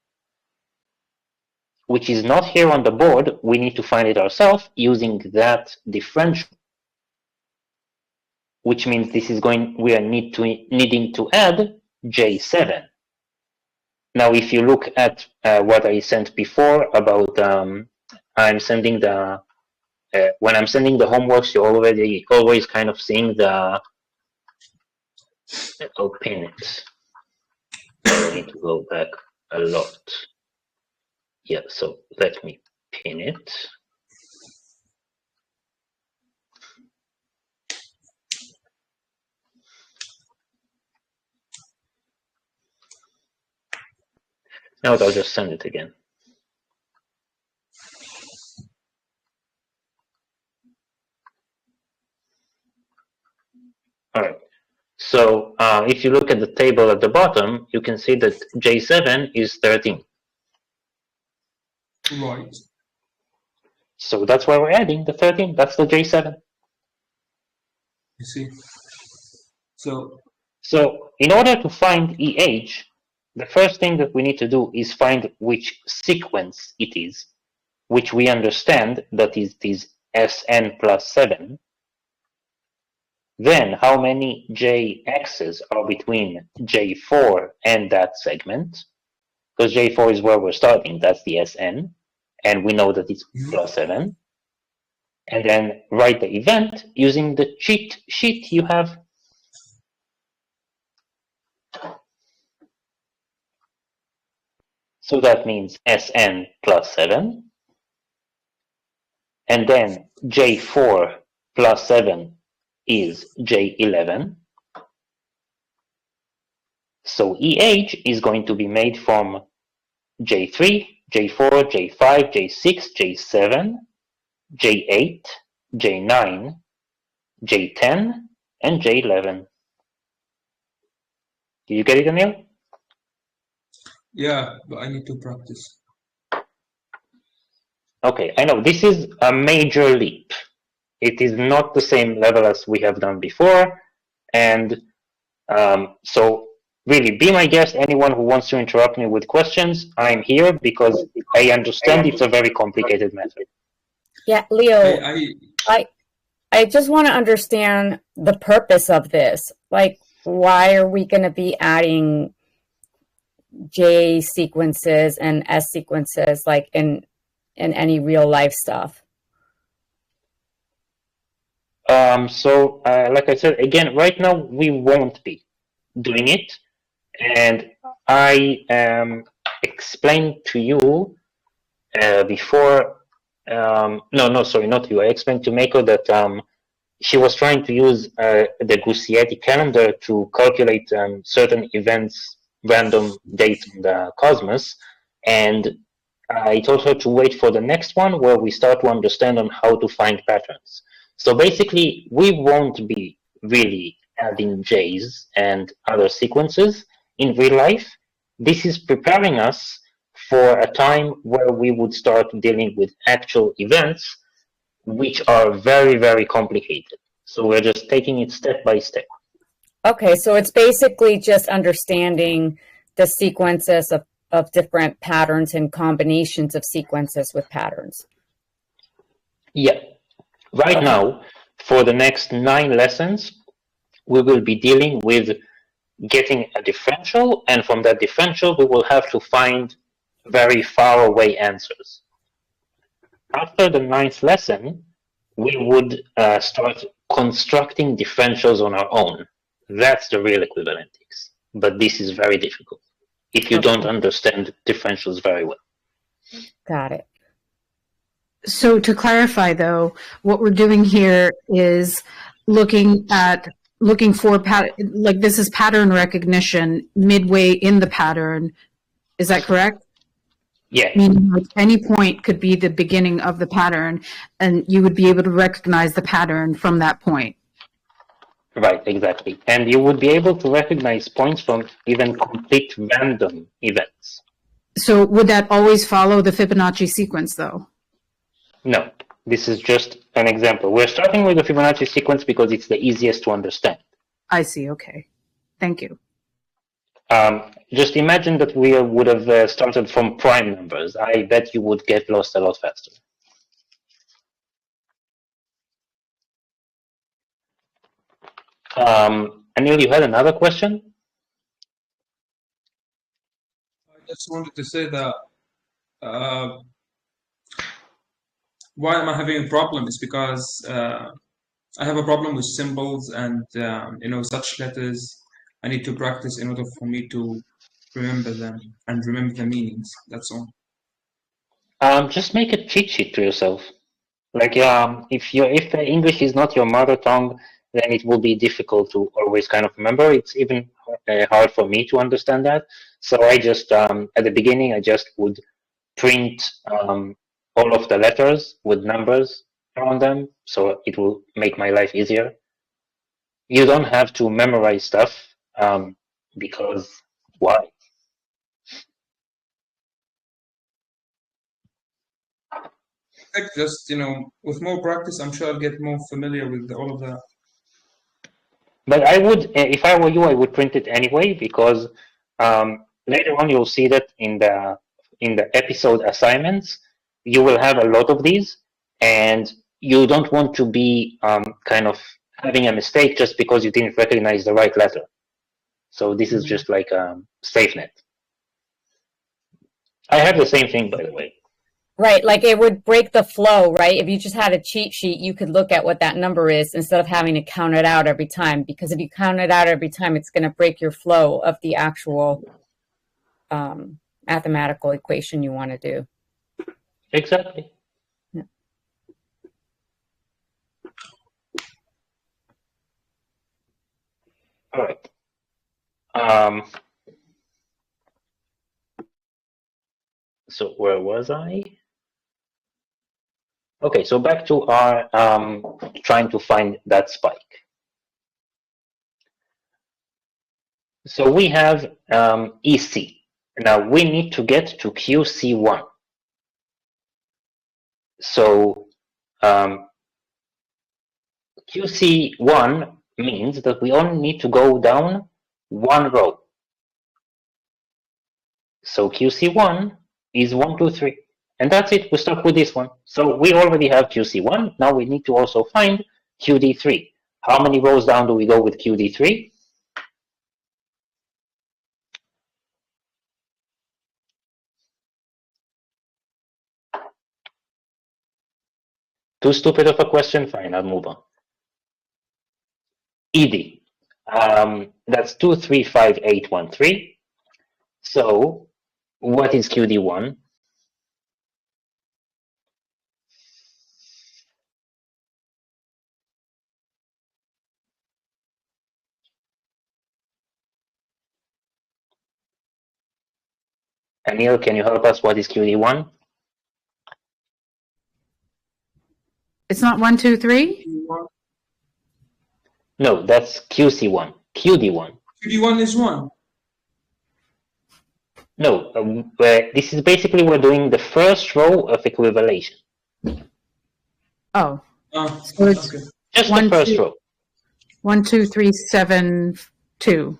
which is not here on the board. We need to find it ourselves using that differential, which means we are needing to add J7. Now, if you look at what I sent before about I'm sending the when I'm sending the homeworks, you're always kind of seeing the. I'll pin it. I need to go back a lot. Yeah, so let me pin it. Now I'll just send it again. All right. So if you look at the table at the bottom, you can see that J7 is 13. Right. So that's why we're adding the 13. That's the J7. You see. So in order to find EH, the first thing that we need to do is find which sequence it is, which we understand that it is SN plus 7. Then how many JX's are between J4 and that segment? Because J4 is where we're starting, that's the SN, and we know that it's plus 7. and then write the event using the cheat sheet you have. So that means SN plus 7. And then J4 plus 7 is J11. So EH is going to be made from J3, J4, J5, J6, J7, J8, J9, J10, and J11. Did you get it, Anil? Yeah, but I need to practice. Okay, I know this is a major leap. It is not the same level as we have done before, and so really, be my guest. Anyone who wants to interrupt me with questions, I'm here because I understand it's a very complicated method. Yeah, Leo, I I just want to understand the purpose of this. Like, why are we going to be adding J sequences and S sequences like in any real life stuff? Like I said, again, right now we won't be doing it, and I explained to you before. No, sorry, not you. I explained to Mako that she was trying to use the Gucciati calendar to calculate certain events, random dates in the cosmos, and I told her to wait for the next one where we start to understand on how to find patterns. So basically, we won't be really adding J's and other sequences in real life. This is preparing us for a time where we would start dealing with actual events, which are very, very complicated. So we're just taking it step by step. Okay, so it's basically just understanding the sequences of different patterns and combinations of sequences with patterns. Yeah. Right Okay. now, for the next 9 lessons, we will be dealing with getting a differential, and from that differential, we will have to find very far away answers. After the 9th lesson, we would start constructing differentials on our own. That's the real equivalentics. But this is very difficult if you don't understand differentials very well. Got it. So to clarify, though, what we're doing here is looking for like this is pattern recognition midway in the pattern. Is that correct? Yeah. Meaning like any point could be the beginning of the pattern, and you would be able to recognize the pattern from that point. Right, exactly. And you would be able to recognize points from even complete random events. So would that always follow the Fibonacci sequence, though? No, this is just an example. We're starting with the Fibonacci sequence because it's the easiest to understand. I see. Okay. Thank you. Just imagine that we would have started from prime numbers. I bet you would get lost a lot faster. Anil, you had another question? I just wanted to say that why am I having a problem is because I have a problem with symbols and such letters. I need to practice in order for me to remember them and remember the meanings. That's all. Just make a cheat sheet to yourself. Like if English is not your mother tongue, then it will be difficult to always kind of remember. It's even hard for me to understand that. So I just at the beginning I just would print all of the letters with numbers on them, so it will make my life easier. You don't have to memorize stuff because why? Just with more practice, I'm sure I'll get more familiar with all of that. But I would, if I were you, I would print it anyway because later on you'll see that in the episode assignments you will have a lot of these, and you don't want to be kind of having a mistake just because you didn't recognize the right letter. So this is just like a safe net. I have the same thing, by the way. Right, like it would break the flow, right? If you just had a cheat sheet, you could look at what that number is instead of having to count it out every time. Because if you count it out every time, it's going to break your flow of the actual mathematical equation you want to do. Exactly. Yeah. All right. So where was I? Okay, so back to our trying to find that spike. So we have EC. Now we need to get to QC1. So QC1 means that we only need to go down one row. So QC1 is 1, 2, 3. And that's it. We start with this one. So we already have QC1. Now we need to also find QD3. How many rows down do we go with QD3? Too stupid of a question? Fine, I'll move on. ED. That's 2, 3, 5, 8, 1, 3. So what is QD1? Anil, can you help us? What is QD1? It's not 1, 2, 3? No, that's QC1. QD1. QD1 is 1. No, this is basically we're doing the first row of equivalation. Oh, Ah, so it's okay. Just One, the first two. row. 1, 2, 3, 7, 2.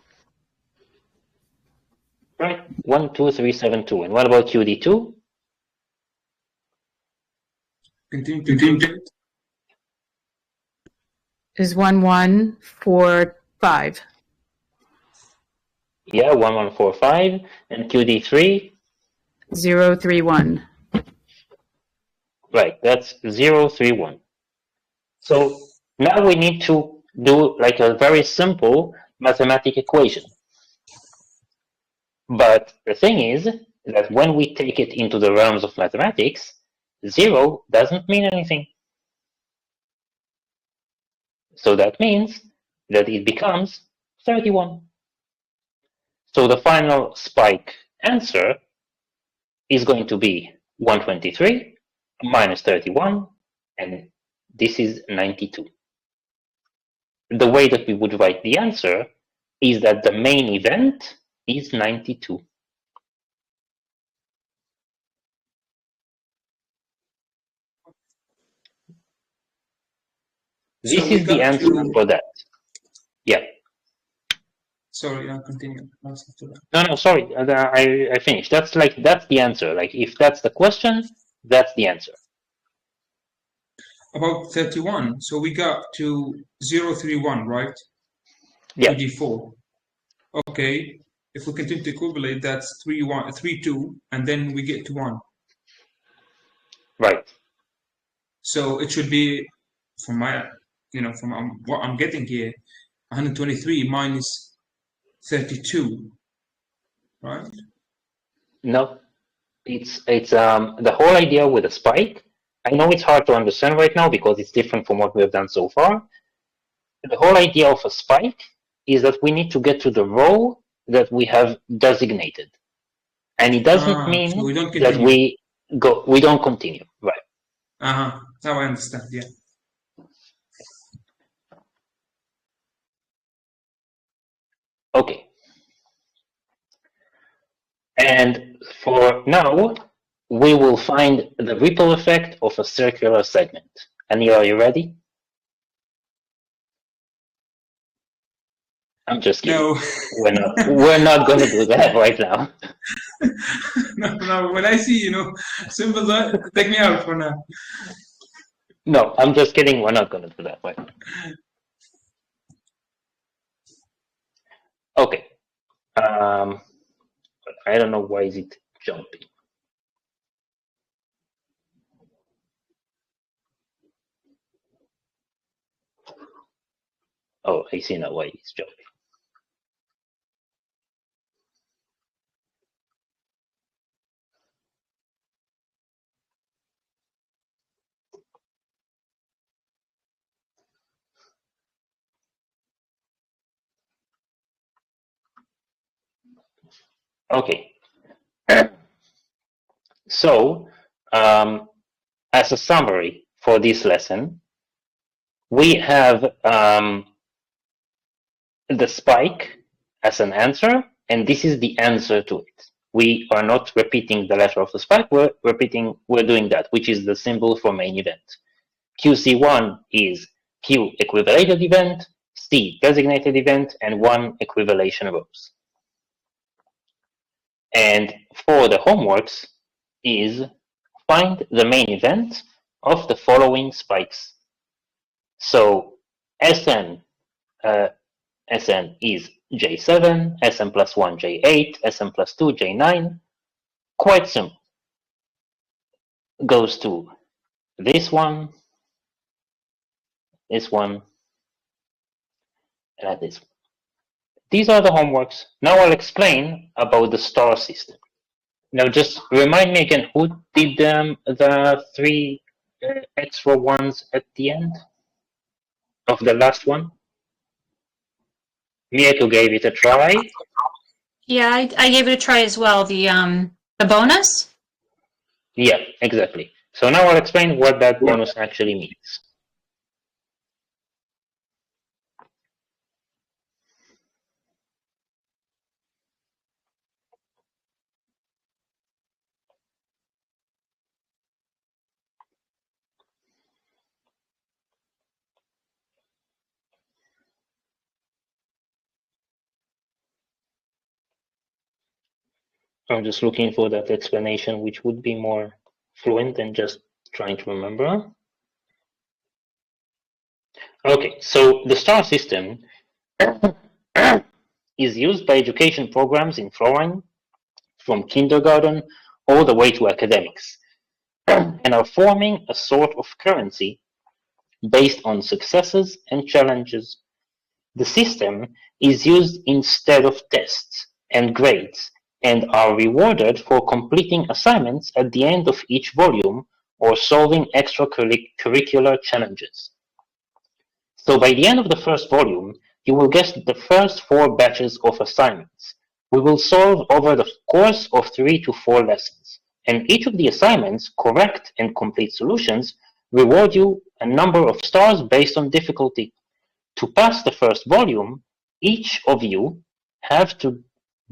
Right? 1, 2, 3, 7, 2. And what about QD2? Continue to calculate. Is 1, 1, 4, 5. Yeah, 1, 1, 4, 5. And QD3? 0, 3, 1. Right, that's 0, 3, 1. So now we need to do like a very simple mathematical equation. But the thing is that when we take it into the realms of mathematics, 0 doesn't mean anything. So that means that it becomes 31. So the final spike answer is going to be 123 minus 31, and this is 92. The way that we would write the answer is that the main event is 92. This So we is the got answer to. for that. Yeah. Sorry, continue. After that. No, sorry. I finished. That's the answer. Like if that's the question, that's the answer. About 31. So we got to 0, 3, 1, right? Yeah. To D4. Okay. If we continue to equivalate, that's 3, 1, 3, 2, and then we get to 1. Right. So it should be, from my, from what I'm getting here, 123 minus 32, right? No, it's the whole idea with a spike. I know it's hard to understand right now because it's different from what we have done so far. The whole idea of a spike is that we need to get to the row that we have designated, and it doesn't mean So we don't that continue. we don't continue. Right. Now I understand. Yeah. Okay. And for now, we will find the ripple effect of a circular segment. Anil, are you ready? I'm just kidding. No. We're not going to do that right now. no. When I see, symbols, take me out for now. No, I'm just kidding. We're not going to do that right now. Okay. I don't know why is it jumping. Oh, I see now why he's joking. Okay. So, as a summary for this lesson, we have the spike as an answer, and this is the answer to it. We are not repeating the letter of the spike, we're doing that, which is the symbol for main event. QC1 is Q equivalated event, C designated event, and 1 equivalation rose. And for the homeworks is find the main event of the following spikes. So Sn is J7, Sn plus 1 J8, Sn plus 2 J9. Quite simple. Goes to this one, and this one. These are the homeworks. Now I'll explain about the star system. Now just remind me again, who did the 3 extra ones at the end of the last one? Mieko gave it a try. Yeah, I gave it a try as well. The bonus? Yeah, exactly. So now I'll explain what that bonus actually means. I'm just looking for that explanation, which would be more fluent than just trying to remember. Okay, so the star system is used by education programs in Florine from kindergarten all the way to academics, and are forming a sort of currency based on successes and challenges. The system is used instead of tests and grades, and are rewarded for completing assignments at the end of each volume or solving extracurricular challenges. So by the end of the first volume, you will get the first 4 batches of assignments. We will solve over the course of 3 to 4 lessons, and each of the assignments, correct and complete solutions, reward you a number of stars based on difficulty. To pass the first volume, each of you have to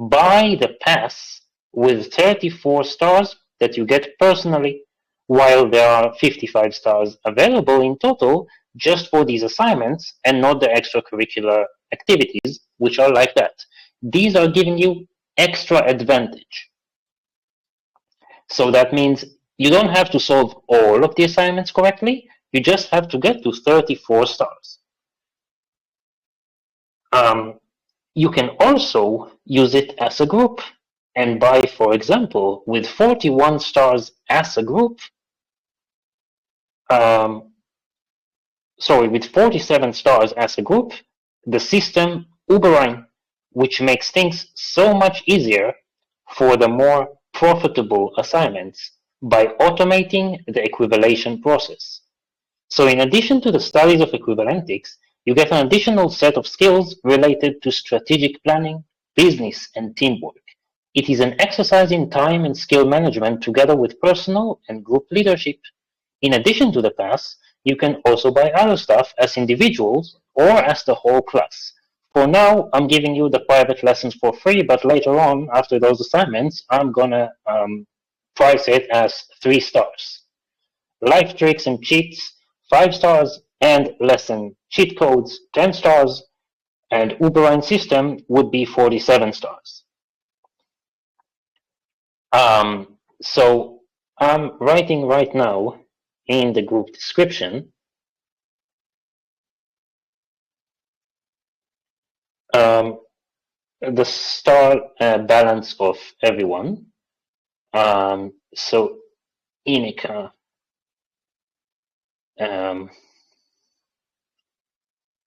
buy the pass with 34 stars that you get personally, while there are 55 stars available in total just for these assignments and not the extracurricular activities, which are like that. These are giving you extra advantage. So that means you don't have to solve all of the assignments correctly, you just have to get to 34 stars. You can also use it as a group and buy, for example, with 41 stars as a group, with 47 stars as a group, the system Uberine, which makes things so much easier for the more profitable assignments by automating the equivalation process. So in addition to the studies of equivalentics, you get an additional set of skills related to strategic planning, business, and teamwork. It is an exercise in time and skill management together with personal and group leadership. In addition to the pass, you can also buy other stuff as individuals or as the whole class. For now, I'm giving you the private lessons for free, but later on, after those assignments, I'm gonna price it as 3 stars. Life tricks and cheats, 5 stars, and lesson cheat codes, 10 stars, and Uberine system would be 47 stars. So I'm writing right now in the group description the star balance of everyone. So Inika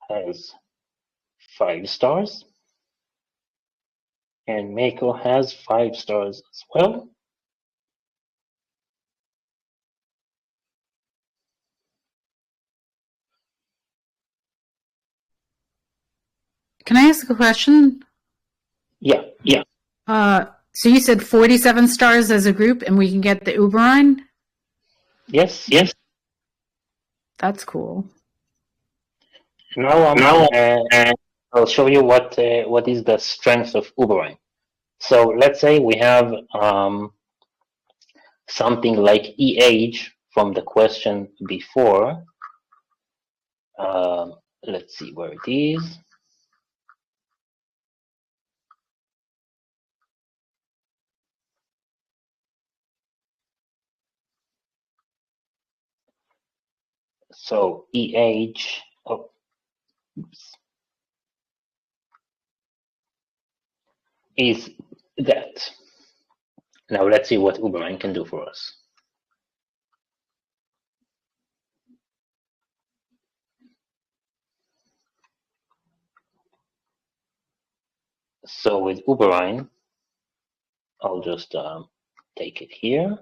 has 5 stars. And Mako has 5 stars as well. Can I ask a question? Yeah. So you said 47 stars as a group, and we can get the Uberine? Yes. That's cool. Now I'll show you what is the strength of Uberine. So let's say we have something like age from the question before. Let's see where it is. So age is that. Now let's see what Uberine can do for us. So with Uberine, I'll just take it here.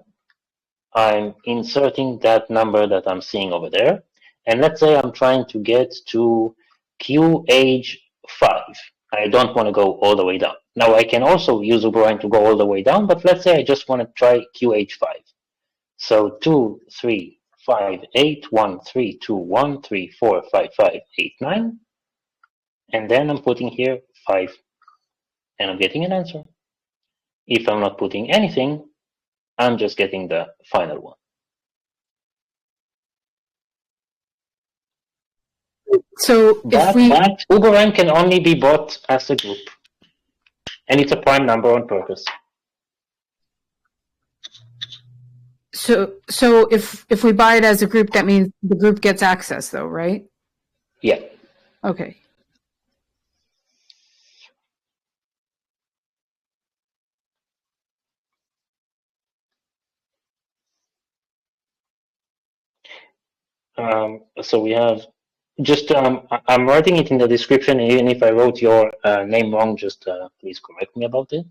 I'm inserting that number that I'm seeing over there. And let's say I'm trying to get to QH5. I don't want to go all the way down. Now I can also use Uberine to go all the way down, but let's say I just want to try QH5. So 2, 3, 5, 8, 1, 3, 2, 1, 3, 4, 5, 5, 8, 9. And then I'm putting here 5. And I'm getting an answer. If I'm not putting anything, I'm just getting the final one. So if we But Uberine can only be bought as a group. And it's a prime number on purpose. so if we buy it as a group, that means the group gets access, though, right? Yeah. Okay. So we have just, I'm writing it in the description, and even if I wrote your name wrong, just please correct me about it.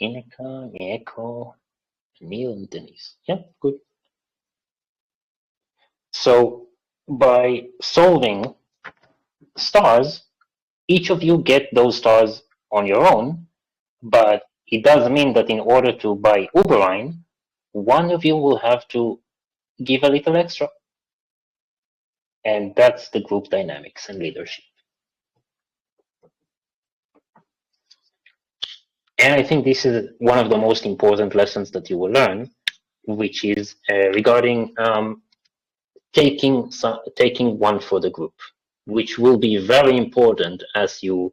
Ineka, Mieko, Neil, and Denise. Yeah, good. So by solving stars, each of you get those stars on your own, but it does mean that in order to buy Uberine, one of you will have to give a little extra. And that's the group dynamics and leadership. And I think this is one of the most important lessons that you will learn, which is regarding taking one for the group, which will be very important as you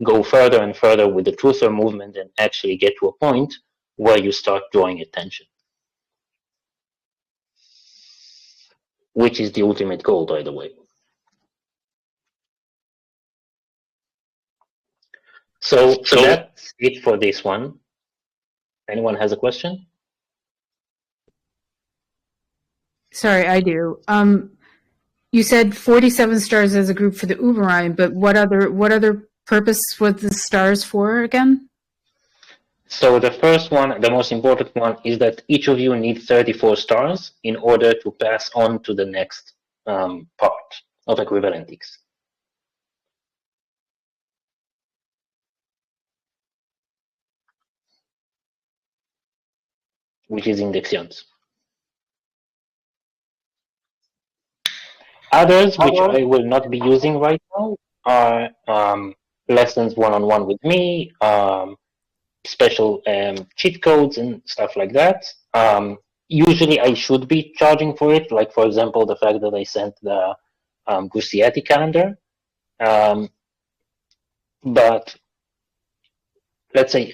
go further and further with the truther movement and actually get to a point where you start drawing attention, which is the ultimate goal, by the way. So that's it for this one. Anyone has a question? Sorry, I do. You said 47 stars as a group for the Uberine, but what other purpose was the stars for again? So the first one, the most important one, is that each of you need 34 stars in order to pass on to the next part of Equivalentics. Which is indextions. Others, which I will not be using right now, are lessons one-on-one with me, special cheat codes and stuff like that. Usually I should be charging for it, like for example, the fact that I sent the Gusiati calendar. But let's say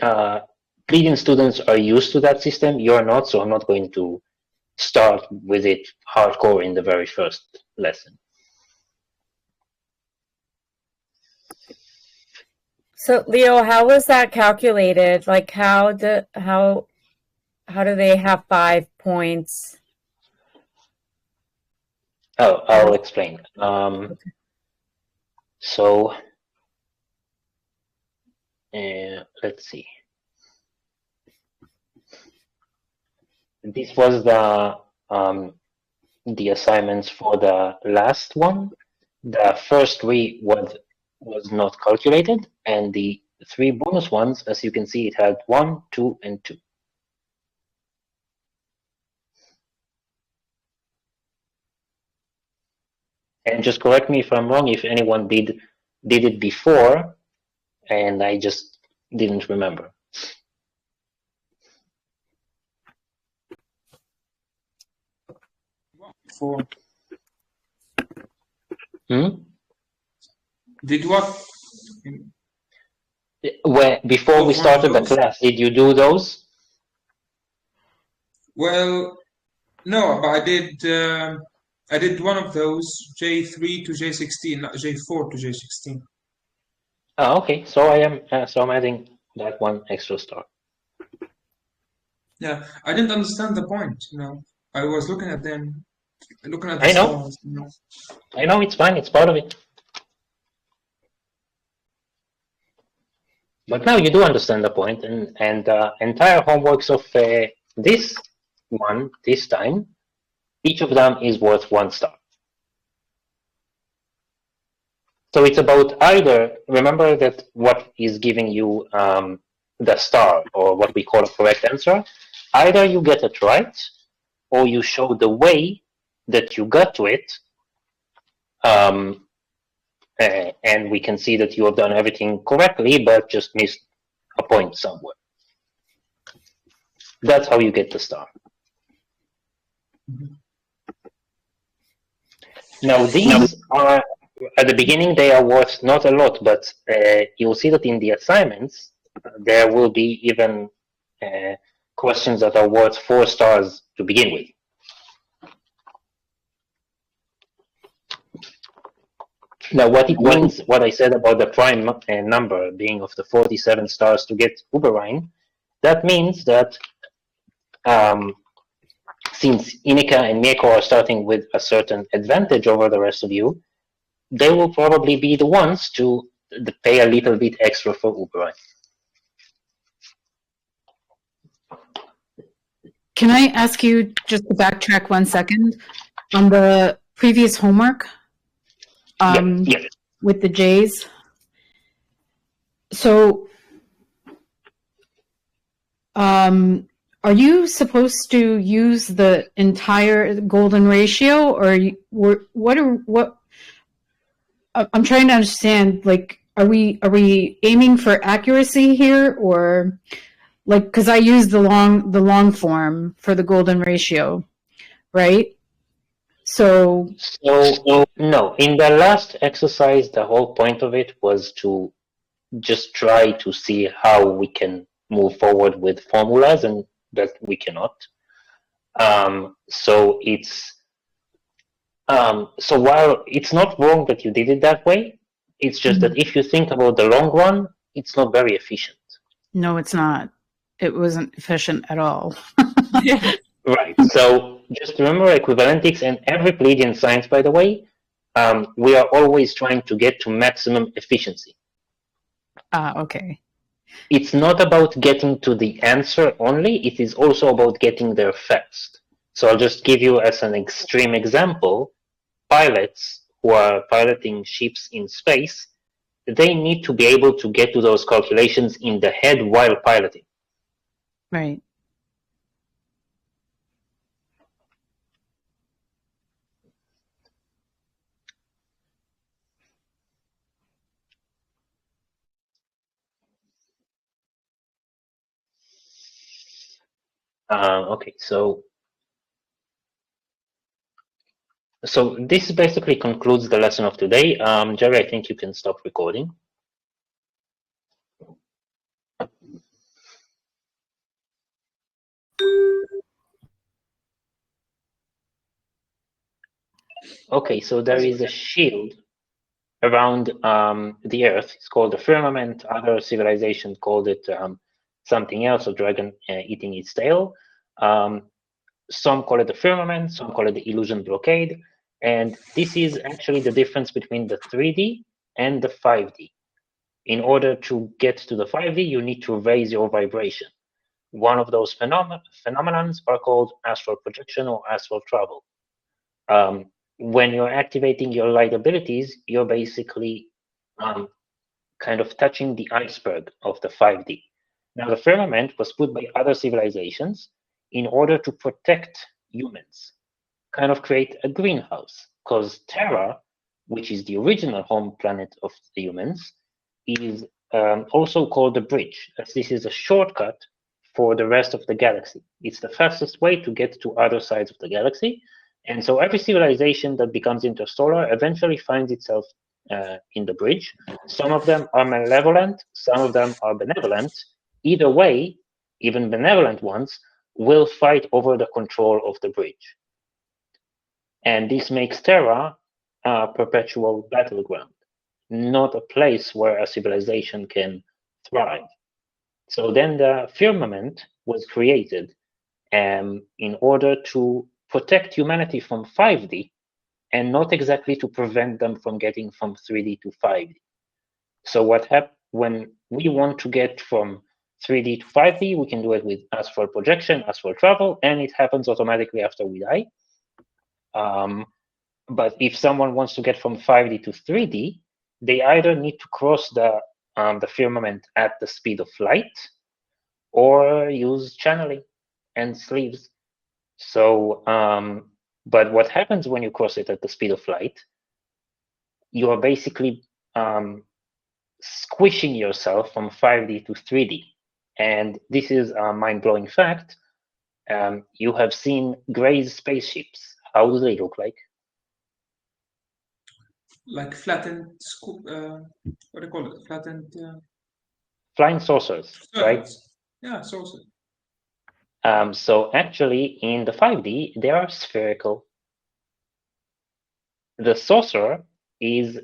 Pleading students are used to that system. You're not, so I'm not going to start with it hardcore in the very first lesson. So Leo, how was that calculated? Like how do they have 5 points? Oh, I'll explain. So let's see. This was the assignments for the last one. The first three was not calculated, and the 3 bonus ones, as you can see, it had 1, 2, and 2. And just correct me if I'm wrong, if anyone did it before, and I just didn't remember. For Did what? Before we started the class, did you do those? Well, no, but I did one of those, J3 to J16, not J4 to J16. Oh, okay. So I'm adding that one extra star. Yeah, I didn't understand the point. I was looking at them, looking at the I know. stars. I know, it's fine. It's part of it. But now you do understand the point, and entire homeworks of this one, this time, each of them is worth 1 star. So it's about either, remember that what is giving you the star, or what we call a correct answer, either you get it right, or you show the way that you got to it, and we can see that you have done everything correctly, but just missed a point somewhere. That's how you get the star. Now these are, at the beginning, they are worth not a lot, but you'll see that in the assignments, there will be even questions that are worth 4 stars to begin with. Now, what it means, what I said about the prime number being of the 47 stars to get Uberine, that means that since Inika and Mieko are starting with a certain advantage over the rest of you, they will probably be the ones to pay a little bit extra for Uberine. Can I ask you just to backtrack 1 second on the previous homework? Yeah. With the J's. So, are you supposed to use the entire golden ratio, or what? I'm trying to understand. Like, are we aiming for accuracy here, or like, because I use the long form for the golden ratio, right? So no, in the last exercise, the whole point of it was to just try to see how we can move forward with formulas, and that we cannot. So while it's not wrong that you did it that way, it's just that if you think about the long run, it's not very efficient. no, it's not. It wasn't efficient at all. Right. So just remember equivalentics, and every Pleiadian science, by the way, we are always trying to get to maximum efficiency. Okay. It's not about getting to the answer only, it is also about getting there fast. So I'll just give you as an extreme example, pilots who are piloting ships in space, they need to be able to get to those calculations in the head while piloting. Right. Okay, so this basically concludes the lesson of today. Jerry, I think you can stop recording. Okay, so there is a shield around the Earth. It's called the firmament. Other civilizations called it something else, a dragon eating its tail. Some call it the firmament, some call it the illusion blockade. And this is actually the difference between the 3D and the 5D. In order to get to the 5D, you need to raise your vibration. One of those phenomenons are called astral projection or astral travel. When you're activating your light abilities, you're basically kind of touching the iceberg of the 5D. Now, the firmament was put by other civilizations in order to protect humans, kind of create a greenhouse, because Terra, which is the original home planet of the humans, is also called the bridge, as this is a shortcut for the rest of the galaxy. It's the fastest way to get to other sides of the galaxy. And so every civilization that becomes interstellar eventually finds itself in the bridge. Some of them are malevolent, some of them are benevolent. Either way, even benevolent ones will fight over the control of the bridge. And this makes Terra a perpetual battleground, not a place where a civilization can thrive. So then the firmament was created in order to protect humanity from 5D and not exactly to prevent them from getting from 3D to 5D. So what happens when we want to get from 3D to 5D, we can do it with astral projection, astral travel, and it happens automatically after we die. But if someone wants to get from 5D to 3D, they either need to cross the firmament at the speed of light or use channeling and sleeves. So, but what happens when you cross it at the speed of light, you are basically squishing yourself from 5D to 3D. And this is a mind-blowing fact. You have seen Gray's spaceships. How do they look like? Like flattened, what do you call it? Flattened Flying saucers, right? circles. Yeah, saucers. So actually, in the 5D, they are spherical. The saucer is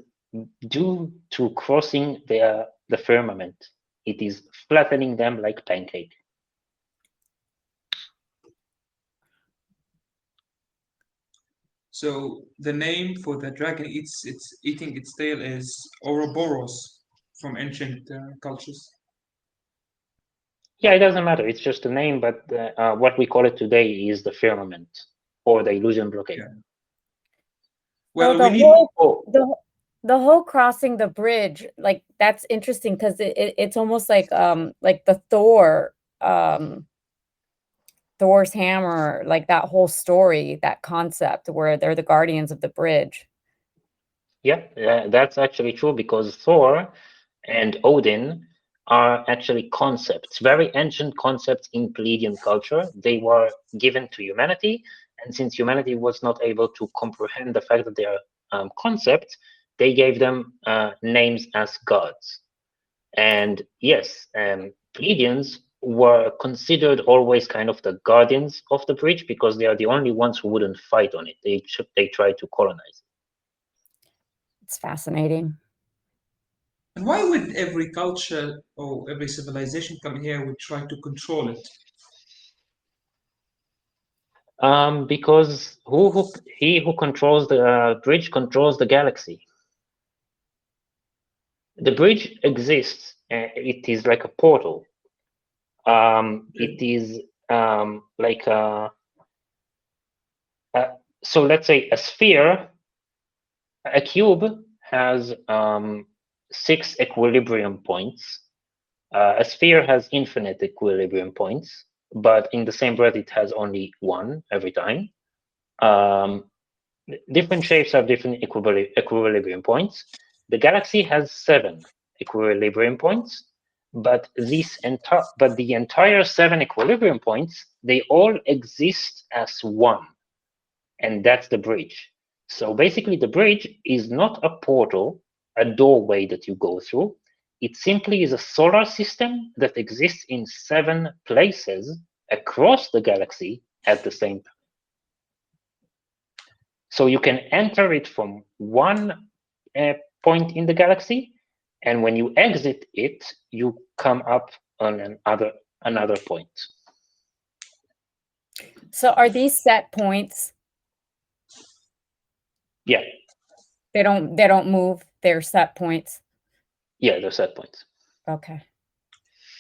due to crossing the firmament. It is flattening them like pancake. So the name for the dragon eating its tail is Ouroboros from ancient cultures. Yeah, it doesn't matter. It's just a name, but what we call it today is the firmament or the illusion blockade. Yeah. Well, So we need. the whole crossing the bridge, like that's interesting because it's almost like the Thor's hammer, like that whole story, that concept where they're the guardians of the bridge. Yeah, that's actually true because Thor and Odin are actually concepts, very ancient concepts in Pleiadian culture. They were given to humanity, and since humanity was not able to comprehend the fact that they are concepts, they gave them names as gods. And yes, Pleiadians were considered always kind of the guardians of the bridge because they are the only ones who wouldn't fight on it. They tried to colonize it. It's fascinating. And why would every culture or every civilization come here would try to control it? Because he who controls the bridge controls the galaxy. The bridge exists. It is like a portal. It is like so let's say a sphere, a cube has 6 equilibrium points. A sphere has infinite equilibrium points, but in the same breath, it has only 1 every time. Different shapes have different equilibrium points. The galaxy has 7 equilibrium points, but the entire 7 equilibrium points, they all exist as 1, and that's the bridge. So basically, the bridge is not a portal, a doorway that you go through. It simply is a solar system that exists in 7 places across the galaxy at the same time. So you can enter it from one point in the galaxy, and when you exit it, you come up on another point. So are these set points? Yeah, They don't move. They're set points. yeah, they're set points. Okay.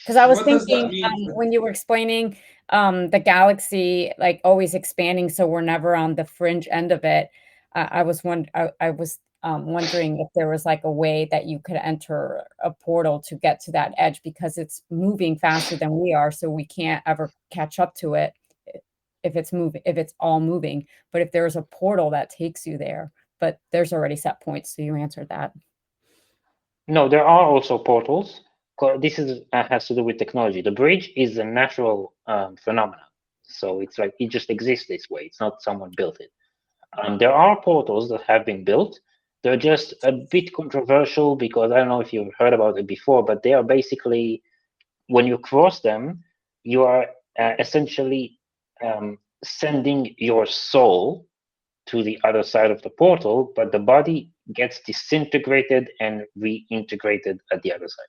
Because I So was what does that thinking mean? when you were explaining the galaxy like always expanding, so we're never on the fringe end of it. I was wondering if there was like a way that you could enter a portal to get to that edge, because it's moving faster than we are, so we can't ever catch up to it if it's moving, if it's all moving. But if there's a portal that takes you there, but there's already set points, so you answered that. No, there are also portals. This is has to do with technology. The bridge is a natural phenomenon, so it's like it just exists this way. It's not someone built it. There are portals that have been built. They're just a bit controversial because I don't know if you've heard about it before, but they are basically, when you cross them, you are essentially sending your soul to the other side of the portal, but the body gets disintegrated and reintegrated at the other side.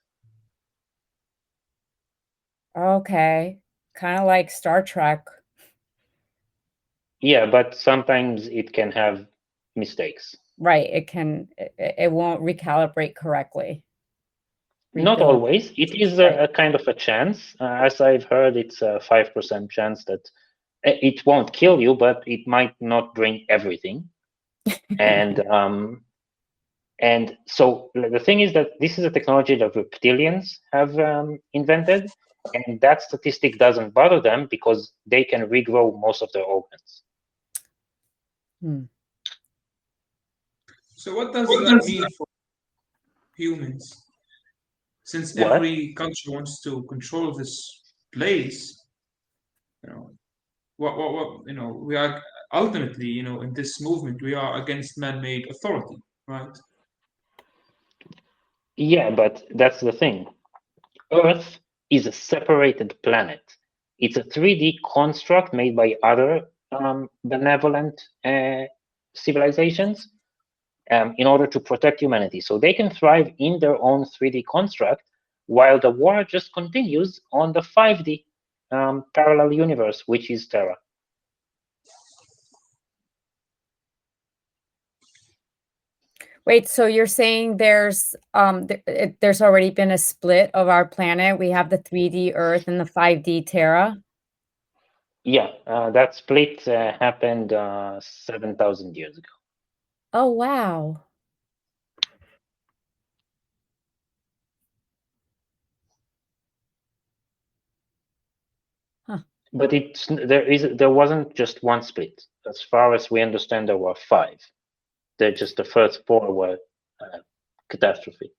Okay, kind of like Star Trek. Yeah, but sometimes it can have mistakes. Right, it won't recalibrate correctly. Not Rebuild. always. It is Right. a kind of a chance. As I've heard, it's a 5% chance that it won't kill you, but it might not bring everything. And so the thing is that this is a technology that reptilians have invented, and that statistic doesn't bother them because they can regrow most of their organs. So what does that mean for humans? Since What? every country wants to control this place, what we are ultimately, in this movement, we are against man-made authority, right? Yeah, but that's the thing. Earth is a separated planet. It's a 3D construct made by other benevolent civilizations in order to protect humanity. So they can thrive in their own 3D construct while the war just continues on the 5D parallel universe, which is Terra. Wait, so you're saying there's already been a split of our planet? We have the 3D Earth and the 5D Terra? Yeah, that split happened 7,000 years ago. Oh, wow. Huh. But there wasn't just one split. As far as we understand, there were 5. Just the first 4 were catastrophe.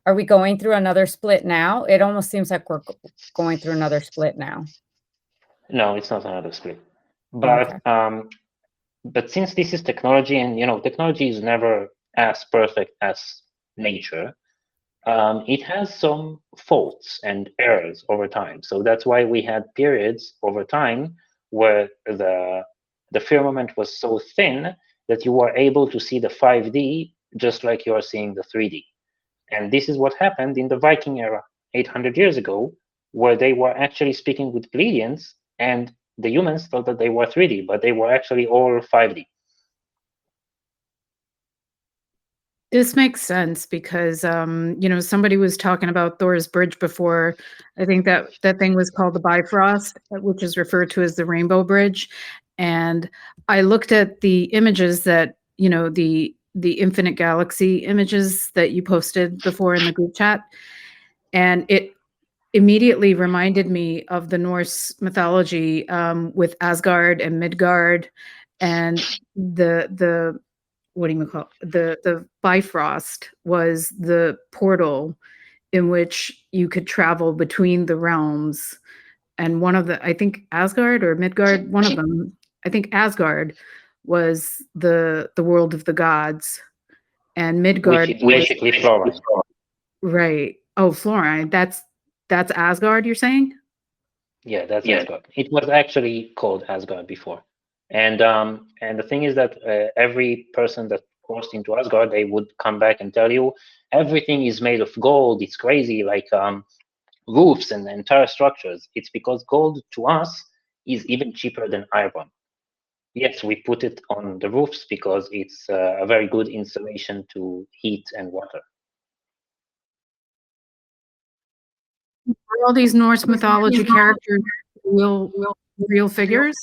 Are we going through another split now? It almost seems like we're going through another split now. No, it's not another split. But Okay. but since this is technology, and technology is never as perfect as nature, it has some faults and errors over time. So that's why we had periods over time where the firmament was so thin that you were able to see the 5D just like you are seeing the 3D. And this is what happened in the Viking era 800 years ago, where they were actually speaking with Pleiadians, and the humans thought that they were 3D, but they were actually all 5D. This makes sense because, somebody was talking about Thor's Bridge before. I think that thing was called the Bifrost, which is referred to as the Rainbow Bridge. And I looked at the images that, the Infinite Galaxy images that you posted before in the group chat. And it immediately reminded me of the Norse mythology with Asgard and Midgard and the what do you call it? The Bifrost was the portal in which you could travel between the realms. And one of I think Asgard or Midgard, one of them, I think Asgard was the world of the gods, and Midgard Which is basically Florine. Right. Oh, Florine. That's Asgard, you're saying? Yeah, that's Asgard. It was actually called Asgard before. And the thing is that every person that crossed into Asgard, they would come back and tell you everything is made of gold. It's crazy, like roofs and entire structures. It's because gold to us is even cheaper than iron. Yes, we put it on the roofs because it's a very good insulation to heat and water. Are all these Norse mythology characters real figures?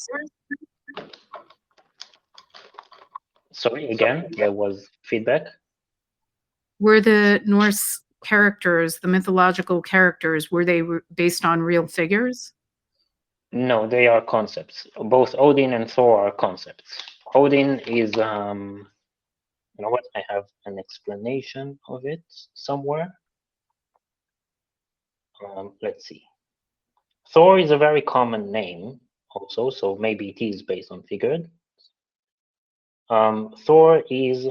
Sorry, again, there was feedback. Were the Norse characters, the mythological characters, were they based on real figures? No, they are concepts. Both Odin and Thor are concepts. Odin is, you know what? I have an explanation of it somewhere. Let's see. Thor is a very common name also, so maybe it is based on figured. Thor is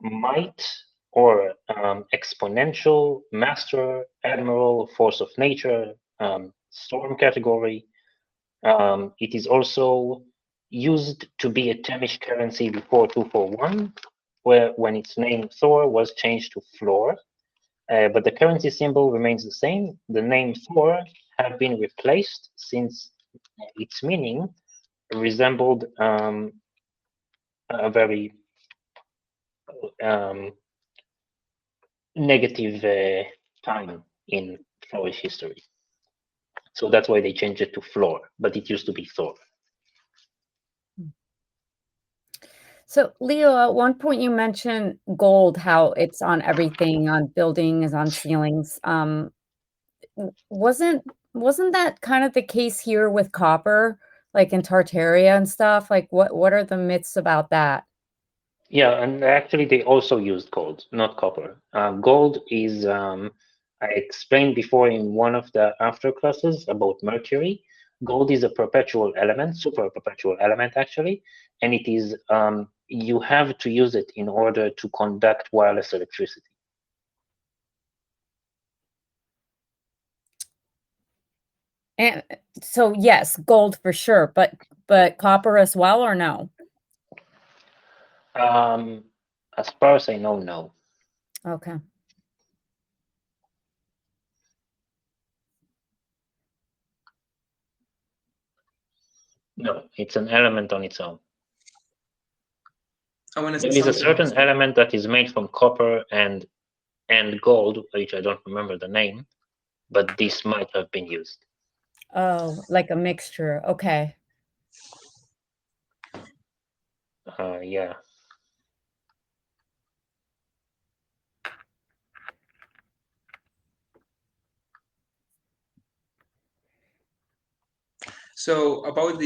might or exponential, master, admiral, force of nature, storm category. It is also used to be a Temish currency before 241, where when its name Thor was changed to Floor, but the currency symbol remains the same. The name Thor have been replaced since its meaning resembled a very negative time in Florish history. So that's why they changed it to Floor, but it used to be Thor. So, Leo, at one point you mentioned gold, how it's on everything, on buildings, on ceilings. Wasn't that kind of the case here with copper, like in Tartaria and stuff? Like, what are the myths about that? Yeah, and actually they also used gold, not copper. Gold is, I explained before in one of the after classes about mercury. Gold is a perpetual element, super perpetual element actually, and it is, you have to use it in order to conduct wireless electricity. And so, yes, gold for sure, but copper as well, or no? As far as I know, no. Okay. No, it's an element on its own. I want to say There is a something certain also. element that is made from copper and gold, which I don't remember the name, but this might have been used. Oh, like a mixture. Okay. Yeah. So about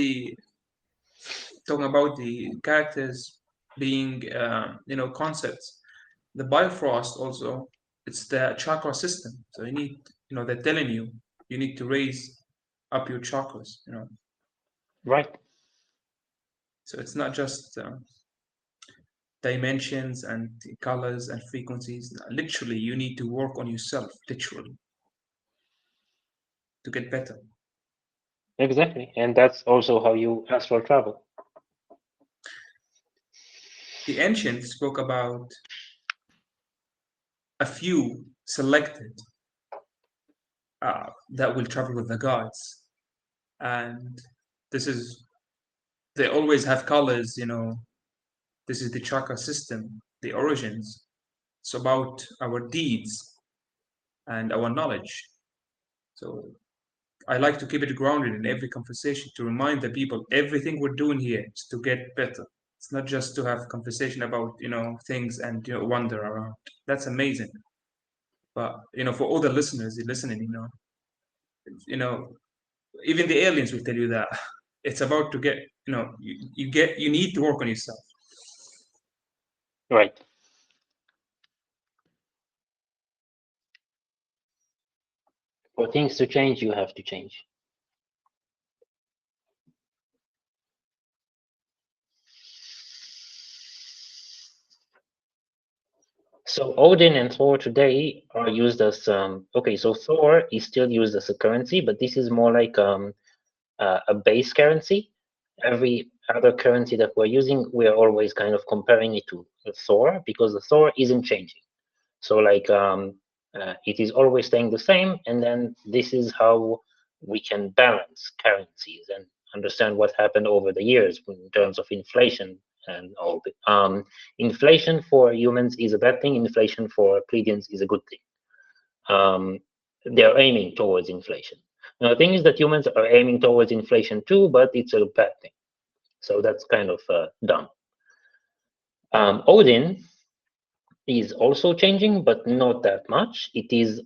talking about the characters being concepts, the Bifrost also, it's the chakra system. So you need, they're telling you need to raise up your chakras, Right. So it's not just dimensions and colors and frequencies. Literally, you need to work on yourself, literally, to get better. Exactly. And that's also how you astral travel. The ancients spoke about a few selected that will travel with the gods. And they always have colors, this is the chakra system, the origins. It's about our deeds and our knowledge. So I like to keep it grounded in every conversation to remind the people everything we're doing here is to get better. It's not just to have conversation about things and wander around. That's amazing. But for all the listeners listening, even the aliens will tell you that it's about to get you need to work on yourself. Right. For things to change, you have to change. So Odin and Thor today are used as okay. So Thor is still used as a currency, but this is more like a base currency. Every other currency that we're using, we are always kind of comparing it to the Thor, because the Thor isn't changing. So like it is always staying the same, and then this is how we can balance currencies and understand what happened over the years in terms of inflation and all. Inflation for humans is a bad thing. Inflation for Pleiadians is a good thing. They're aiming towards inflation. Now, the thing is that humans are aiming towards inflation too, but it's a bad thing. So that's kind of dumb. Odin is also changing, but not that much. It is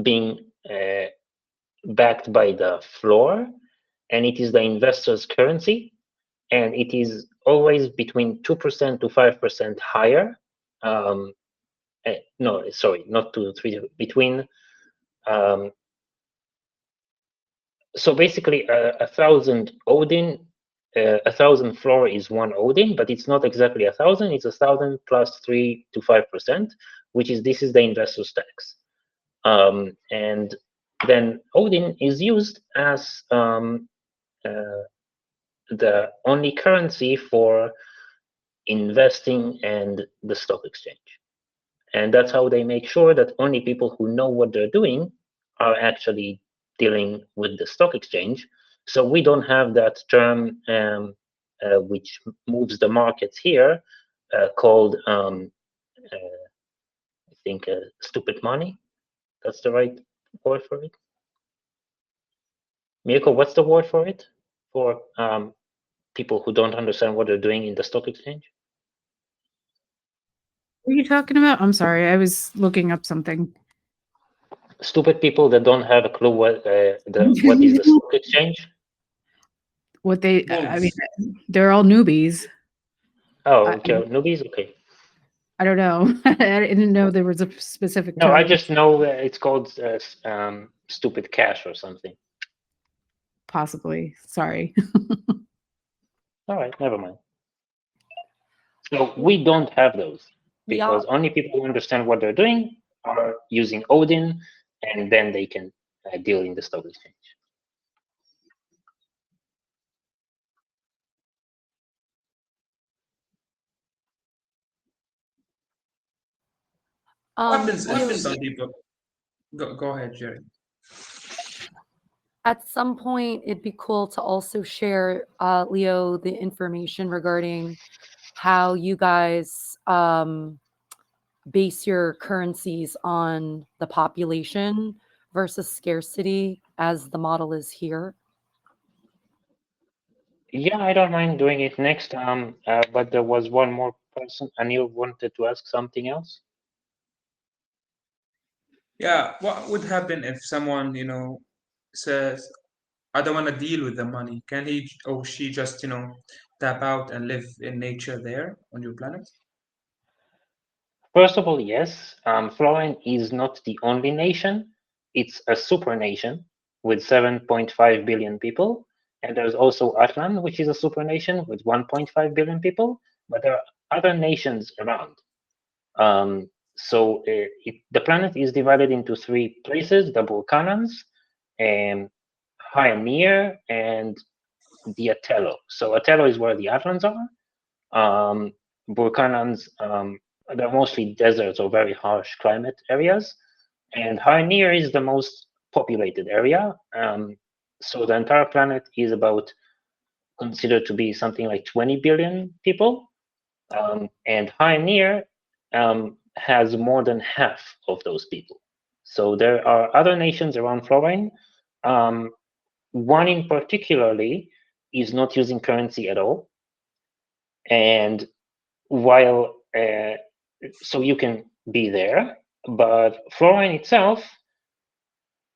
being backed by the floor, and it is the investor's currency, and it is always between 2% to 5% higher. No, sorry, not 2 to 3, between. So basically, 1,000 Odin, 1,000 floor is 1 Odin, but it's not exactly 1,000. It's 1,000 plus 3 to 5%, which is this is the investor's tax. And then Odin is used as the only currency for investing and the stock exchange. And that's how they make sure that only people who know what they're doing are actually dealing with the stock exchange. So we don't have that term which moves the markets here called, I think, stupid money. That's the right word for it. Mirko, what's the word for it? For people who don't understand what they're doing in the stock exchange? What are you talking about? I'm sorry, I was looking up something. Stupid people that don't have a clue what is the stock exchange. What they, I mean, they're all newbies. Oh, okay, newbies, okay. I don't know. I didn't know there was a specific term. No, I just know it's called stupid cash or something. Possibly. Sorry. All right, never mind. So we don't have those because only people who understand what they're doing are using Odin, and then they can deal in the stock exchange. What happens on people? Go ahead, Jerry. At some point, it'd be cool to also share, Leo, the information regarding how you guys base your currencies on the population versus scarcity as the model is here. Yeah, I don't mind doing it next. But there was one more person, and you wanted to ask something else? Yeah, what would happen if someone, says, I don't want to deal with the money? Can he or she just, tap out and live in nature there on your planet? First of all, yes. Florine is not the only nation. It's a super nation with 7.5 billion people. And there's also Atlan, which is a super nation with 1.5 billion people. But there are other nations around. So the planet is divided into 3 places: the Vulcanans, Hymir, and the Atello. So Atello is where the Atlans are. Vulcanans, they're mostly deserts or very harsh climate areas. And Hymir is the most populated area. So the entire planet is about considered to be something like 20 billion people. And Hymir has more than half of those people. So there are other nations around Florine. One in particularly is not using currency at all. And while, so you can be there, but Florine itself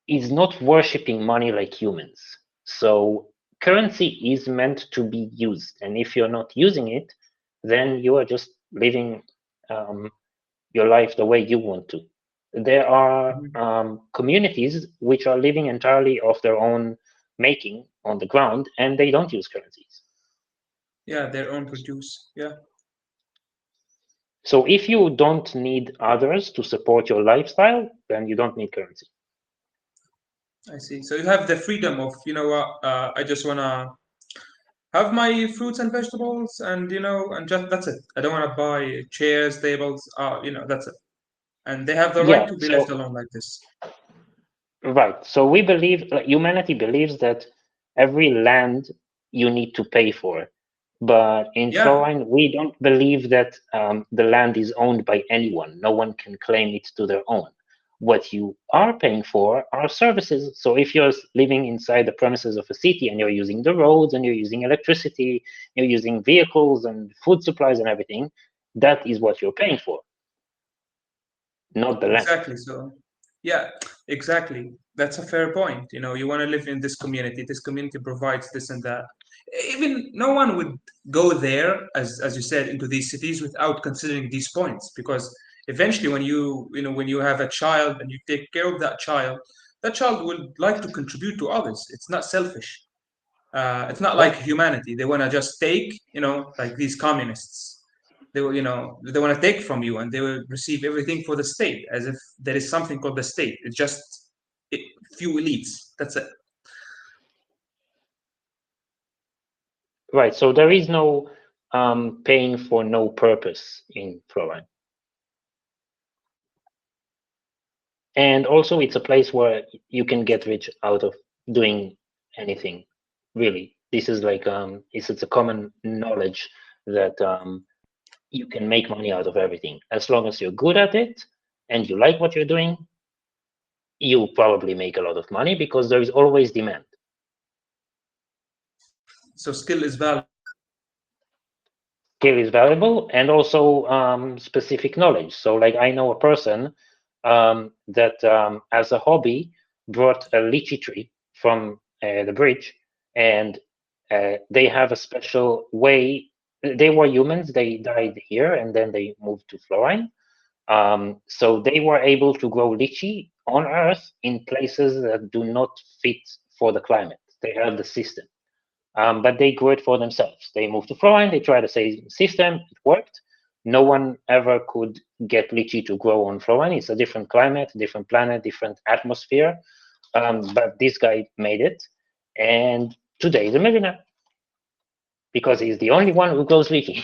is not worshipping money like humans. So currency is meant to be used. And if you're not using it, then you are just living your life the way you want to. There are communities which are living entirely of their own making on the ground, and they don't use currencies. Yeah, their own produce. Yeah. So if you don't need others to support your lifestyle, then you don't need currency. I see. So you have the freedom of, you know what, I just wanna have my fruits and vegetables, and and just that's it. I don't want to buy chairs, tables, that's it. And they have the right Yeah, to be left so alone like this. right. So we believe, like, humanity believes that every land you need to pay for. But in Yeah, Florine, we don't believe that the land is owned by anyone. No one can claim it to their own. What you are paying for are services. So if you're living inside the premises of a city and you're using the roads and you're using electricity, you're using vehicles and food supplies and everything, that is what you're paying for, not the land. exactly. So, yeah, exactly. That's a fair point. You want to live in this community. This community provides this and that. Even no one would go there, as you said, into these cities without considering these points, because eventually, when you have a child and you take care of that child would like to contribute to others. It's not selfish. It's not like Right. humanity. They want to just take, like these communists. They want to take from you, and they will receive everything for the state, as if there is something called the state. It's just few elites. That's it. Right. So there is no paying for no purpose in Florine. And also, it's a place where you can get rich out of doing anything, really. This is like it's a common knowledge that you can make money out of everything as long as you're good at it and you like what you're doing. You probably make a lot of money because there is always demand. So skill is valuable. Skill is valuable, and also specific knowledge. So, like, I know a person that, as a hobby, brought a lychee tree from the bridge, and they have a special way. They were humans. They died here, and then they moved to Florine. So they were able to grow lychee on Earth in places that do not fit for the climate. They have the system. But they grew it for themselves. They moved to Florine, they tried the same system, it worked. No one ever could get lychee to grow on Florine. It's a different climate, different planet, different atmosphere. But this guy made it, and today he's a millionaire because he's the only one who grows lychee.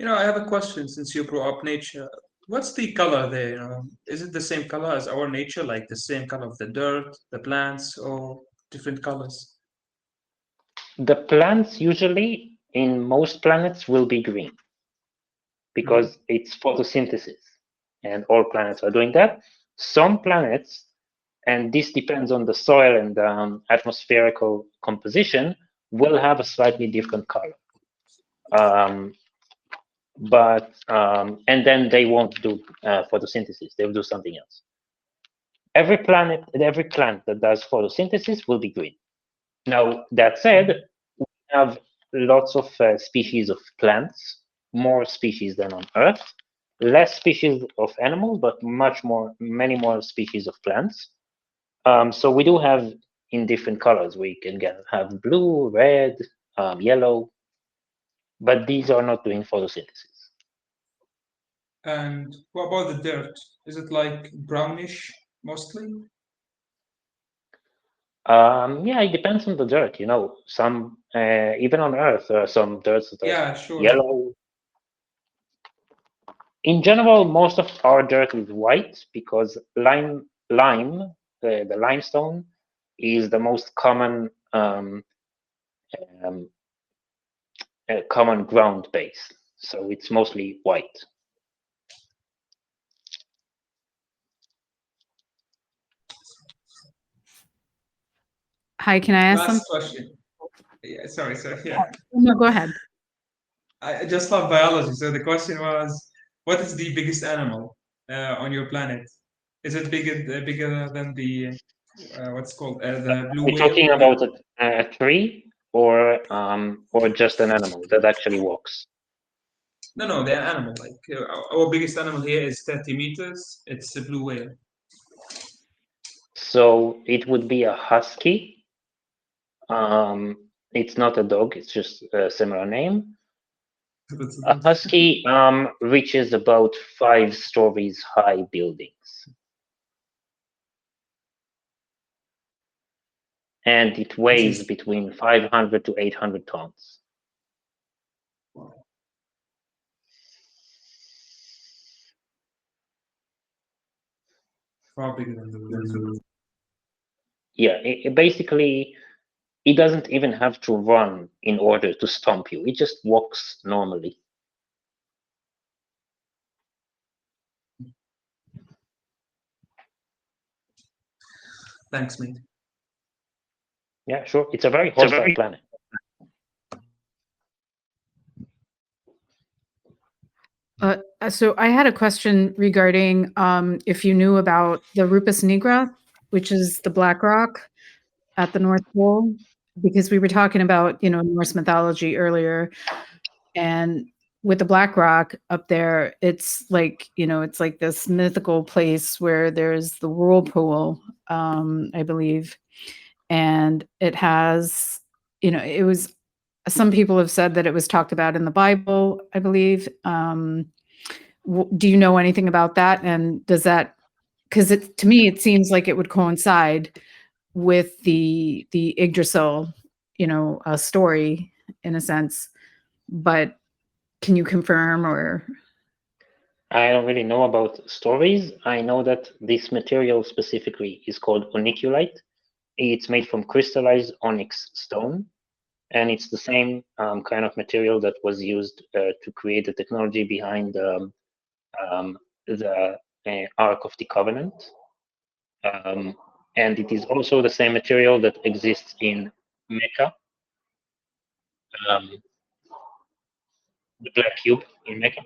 I have a question since you brought up nature. What's the color there? Is it the same color as our nature, like the same color of the dirt, the plants, or different colors? The plants usually in most planets will be green because it's photosynthesis, and all planets are doing that. Some planets, and this depends on the soil and atmospherical composition, will have a slightly different color. And then they won't do photosynthesis, they'll do something else. Every plant that does photosynthesis will be green. Now, that said, we have lots of species of plants, more species than on Earth, less species of animals, but many more species of plants. So we do have in different colors. We can have blue, red, yellow, but these are not doing photosynthesis. And what about the dirt? Is it like brownish mostly? Yeah, it depends on the dirt. Some even on Earth, there are some dirts that are Yeah, sure. yellow. In general, most of our dirt is white because lime, the limestone, is the most common common ground base. So it's mostly white. Hi, can I ask Last something? question. Yeah, sorry. Yeah. No, go ahead. I just love biology. So the question was, what is the biggest animal on your planet? Is it bigger than the what's called the blue We're whale? talking about a tree or just an animal that actually walks. No, the animal. Like our biggest animal here is 30 meters. It's a blue whale. So it would be a husky. It's not a dog, it's just a similar name. A husky reaches about 5 stories high buildings. and it weighs between 500 to 800 tons. Far bigger than the Earth. Yeah, basically, it doesn't even have to run in order to stomp you. It just walks normally. Thanks, mate. Yeah, sure. It's a very hostile planet. So I had a question regarding if you knew about the Rupus nigra, which is the black rock at the North Pole, because we were talking about, Norse mythology earlier, and with the black rock up there, it's like, it's like this mythical place where there's the whirlpool, I believe, and it has, it was, some people have said that it was talked about in the Bible, I believe. Do you know anything about that? And does that, because to me, it seems like it would coincide with the Yggdrasil, story in a sense, but can you confirm or? I don't really know about stories. I know that this material specifically is called onyculite. It's made from crystallized onyx stone, and it's the same kind of material that was used to create the technology behind the Ark of the Covenant. And it is also the same material that exists in Mecca, the black cube in Mecca.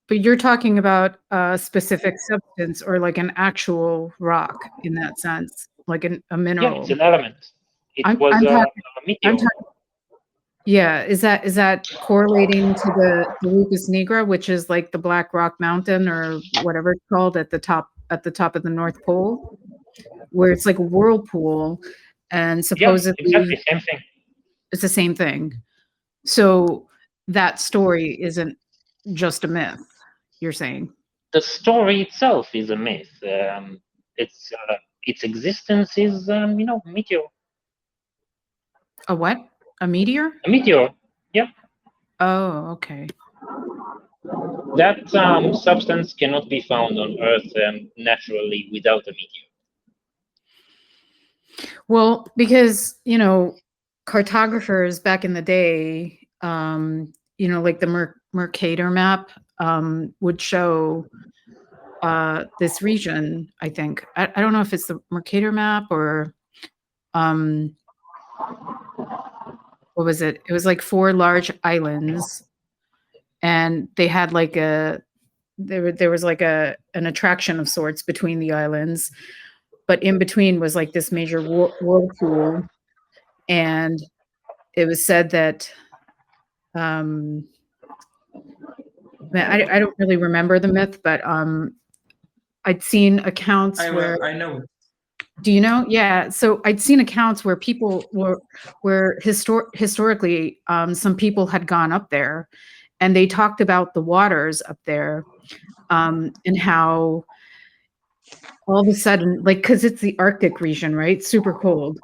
But you're talking about a specific substance or like an actual rock in that sense, like a mineral. Yeah, it's an element. It was a meteor. Yeah, is that correlating to the Rupus nigra, which is like the Black Rock Mountain or whatever it's called at the top of the North Pole, where it's like a whirlpool, and supposedly exactly same thing. It's the same thing. So that story isn't just a myth, you're saying? The story itself is a myth. Its existence is, meteor. A what? A meteor? A meteor. Yeah. Oh, okay. That substance cannot be found on Earth naturally without a meteor. Well, because, cartographers back in the day, like the Mercator map would show this region, I think. I don't know if it's the Mercator map or what was it? It was like 4 large islands, and they had like there was like an attraction of sorts between the islands, but in between was like this major whirlpool, and it was said that I don't really remember the myth, but I'd seen accounts where I know. Do you know? Yeah. So I'd seen accounts where people where historically some people had gone up there, and they talked about the waters up there, and how all of a sudden, like, because it's the Arctic region, right? Super cold.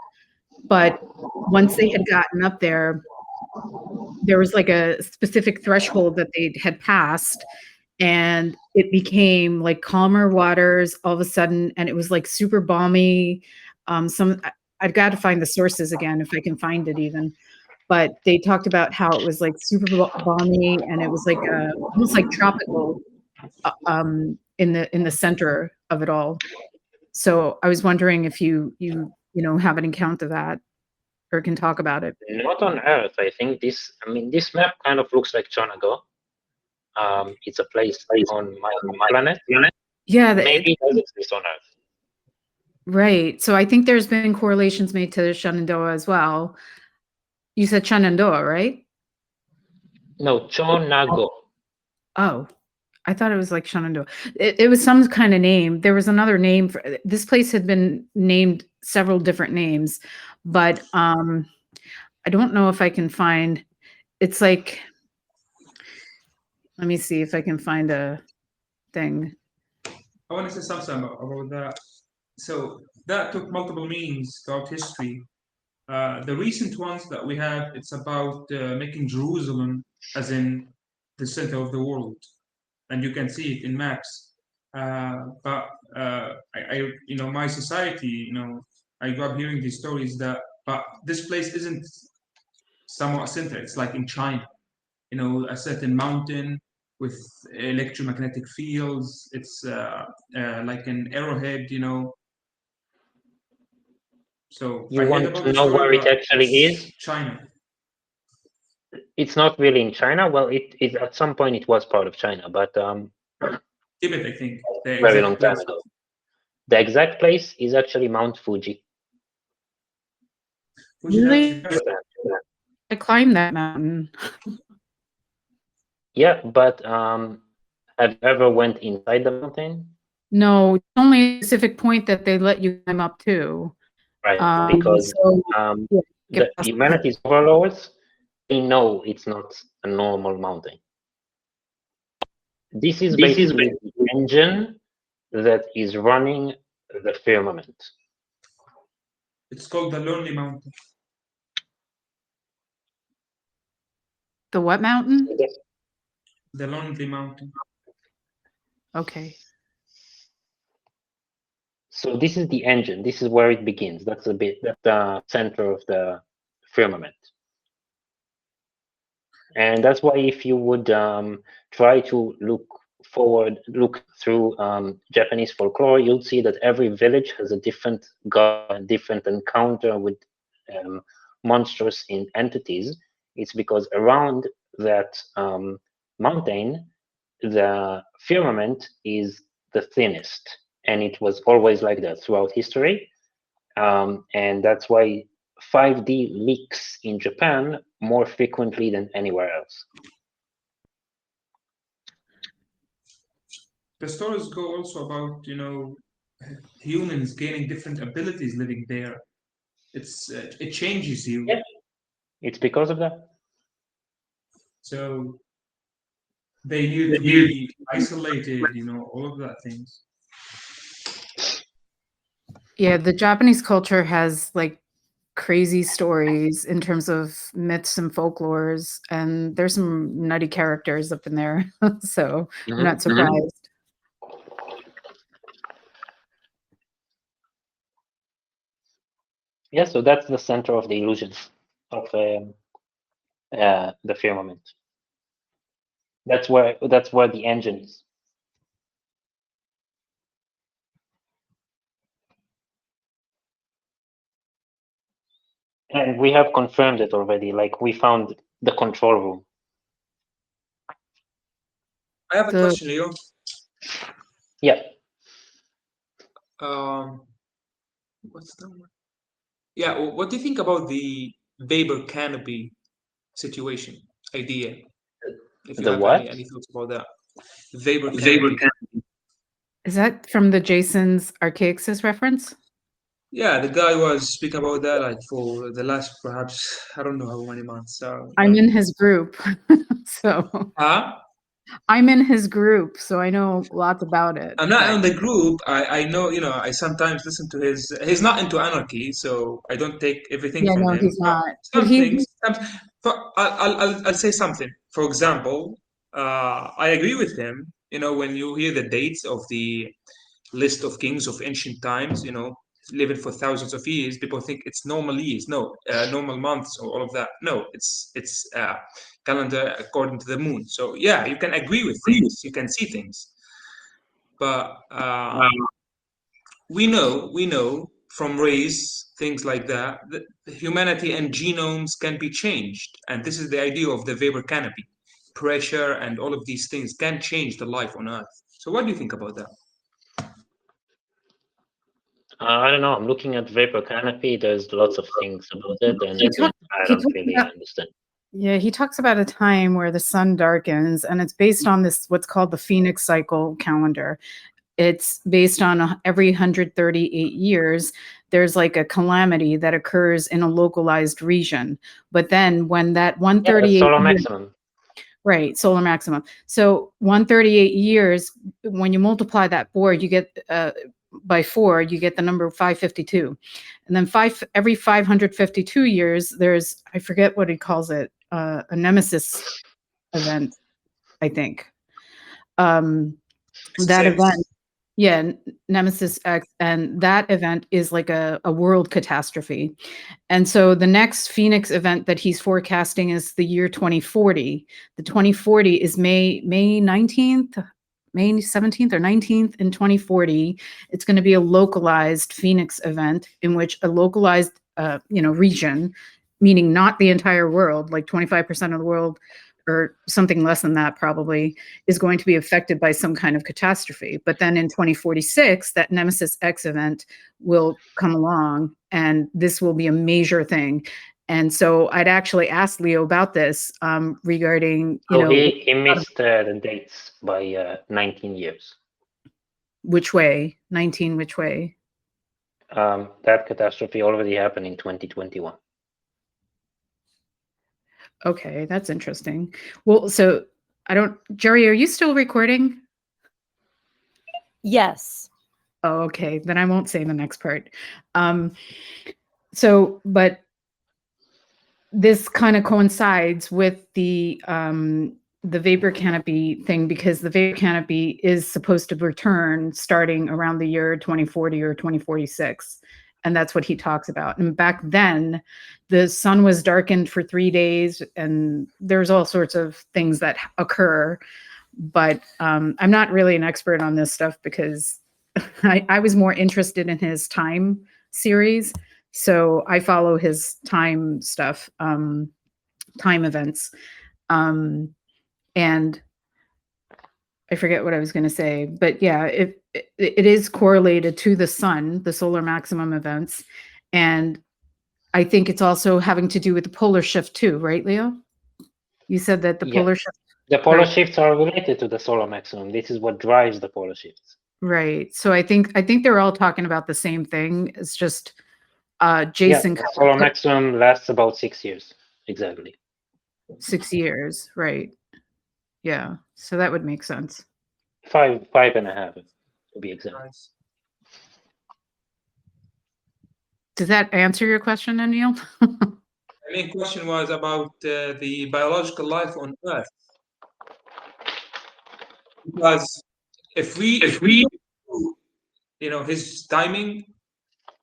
But once they had gotten up there was like a specific threshold that they had passed, and it became like calmer waters all of a sudden, and it was like super balmy. I've got to find the sources again if I can find it even, but they talked about how it was like super balmy, and it was like almost like tropical in the center of it all. So I was wondering if you have an account of that or can talk about it. Not on Earth. I think this map kind of looks like Chonago. It's a place on my planet. Yeah, maybe it does exist on Earth. Right. So I think there's been correlations made to Shenandoah as well. You said Shenandoah, right? No, Chonago. Oh, I thought it was like Shenandoah. It was some kind of name. There was another name for this place. Had been named several different names, but I don't know if I can find. It's like, let me see if I can find a thing. I want to say something about that. So that took multiple meanings throughout history. The recent ones that we have, it's about making Jerusalem as in the center of the world, and you can see it in maps. But you know, my society, you know, I grew up hearing these stories that, but this place isn't somewhat center. It's like in China, you know, a certain mountain with electromagnetic fields. It's like an arrowhead, you know. So You I heard want about to the know story, where it but actually it's is? China. It's not really in China. Well, it at some point it was part of China, but Tibet, I think, the very long exact time place. ago. The exact place is actually Mount Fuji. Really? Fuji. I climbed that mountain. Yeah, but have you ever went inside the mountain? No, it's only a specific point that they let you climb up to. Right, because So yeah, the get past humanities overlords, they know it's not a normal mountain. This is basically the engine that is running the firmament. It's called the Lonely Mountain. the what mountain? The Lonely Mountain. Okay. So this is the engine. This is where it begins. That's the center of the firmament. And that's why if you would try to look through Japanese folklore, you'll see that every village has a different god, different encounter with monstrous entities. It's because around that mountain, the firmament is the thinnest, and it was always like that throughout history. And that's why 5D leaks in Japan more frequently than anywhere else. The stories go also about, you know, humans gaining different abilities living there. It changes you. Yeah. It's because of that. So they need to be isolated, you know, all of that things. Yeah, the Japanese culture has like crazy stories in terms of myths and folklores, and there's some nutty characters up in there. So I'm not surprised. Yeah, so that's the center of the illusion of the firmament. That's where the engine is. And we have confirmed it already. Like we found the control room. I have a The- question, Leo. Yeah. What's the word? Yeah, what do you think about the Weber canopy situation idea? If you The have what? any thoughts about that. Weber canopy. Is that from the Jason's Archaixis reference? Yeah, the guy was speaking about that like for the last perhaps I don't know how many months. I'm in his group, so Huh? I'm in his group, so I know lots about it. I'm not but- on the group. I know, you know, I sometimes listen to he's not into anarchy, so I don't take everything Yeah, from no, him. he's But not. But some he, things, I'll say something. For example, I agree with him. You know, when you hear the dates of the list of kings of ancient times, you know, living for thousands of years, people think it's normal years. No, normal months or all of that. No, it's calendar according to the moon. So yeah, you can agree with things, you can see things, but we know from race things like that humanity and genomes can be changed, and this is the idea of the Weber canopy. Pressure and all of these things can change the life on Earth. So what do you think about that? I don't know. I'm looking at Vapor Canopy. There's lots of things about it, and He talk- I he don't talked really about- understand. yeah, he talks about a time where the sun darkens, and it's based on this what's called the Phoenix cycle calendar. It's based on every 138 years, there's like a calamity that occurs in a localized region. But then when that Yeah, 138 solar years- maximum. right, solar maximum. So 138 years, when you multiply that forward, you get by 4, you get the number 552. And then every 552 years, there's, I forget what he calls it, a nemesis event, I think. That event, yeah, Nemesis X, and that event is like a world catastrophe. And so the next Phoenix event that he's forecasting is the year 2040. The 2040 is May 19th, May 17th or 19th in 2040. It's going to be a localized Phoenix event in which a localized region, meaning not the entire world, like 25% of the world or something less than that probably, is going to be affected by some kind of catastrophe. But then in 2046, that Nemesis X event will come along, and this will be a major thing. And so I'd actually asked Leo about this regarding, he missed the dates by 19 years. Which way? 19, which way? That catastrophe already happened in 2021. Okay, that's interesting. Well, so Jerry, are you still recording? Yes. Oh, okay. Then I won't say the next part. But this kind of coincides with the vapor canopy thing, because the vapor canopy is supposed to return starting around the year 2040 or 2046. And that's what he talks about. And back then, the sun was darkened for 3 days, and there's all sorts of things that occur. But I'm not really an expert on this stuff because I was more interested in his time series. So I follow his time stuff, time events. And I forget what I was going to say, but yeah, it is correlated to the sun, the solar maximum events. And I think it's also having to do with the polar shift too, right, Leo? You said that the polar shift. The polar shifts are related to the solar maximum. This is what drives the polar shifts. Right. So I think they're all talking about the same thing. It's just Jason. Yeah, the solar maximum lasts about 6 years. Exactly. 6 years, right? Yeah. So that would make sense. 5.5 to be exact. Nice. Does that answer your question, Anil? The main question was about the biological life on Earth. Because if we his timing,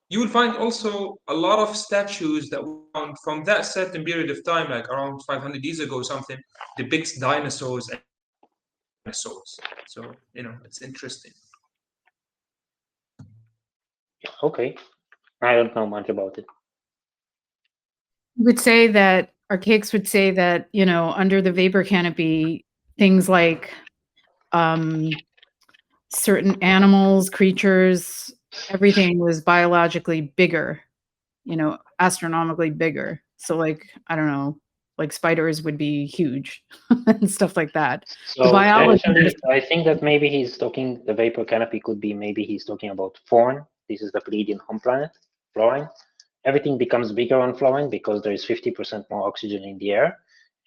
you will find also a lot of statues that were found from that certain period of time, like around 500 years ago or something, depicts dinosaurs and dinosaurs. So, it's interesting. Okay. I don't know much about it. Would say that Archaics would say that, under the vapor canopy, things like certain animals, creatures, everything was biologically bigger, astronomically bigger. So like, I don't know, like spiders would be huge and stuff like that. So actually, I think that maybe the vapor canopy could be, maybe he's talking about Florine. This is the Pleiadian home planet, Florine. Everything becomes bigger on Florine because there is 50% more oxygen in the air.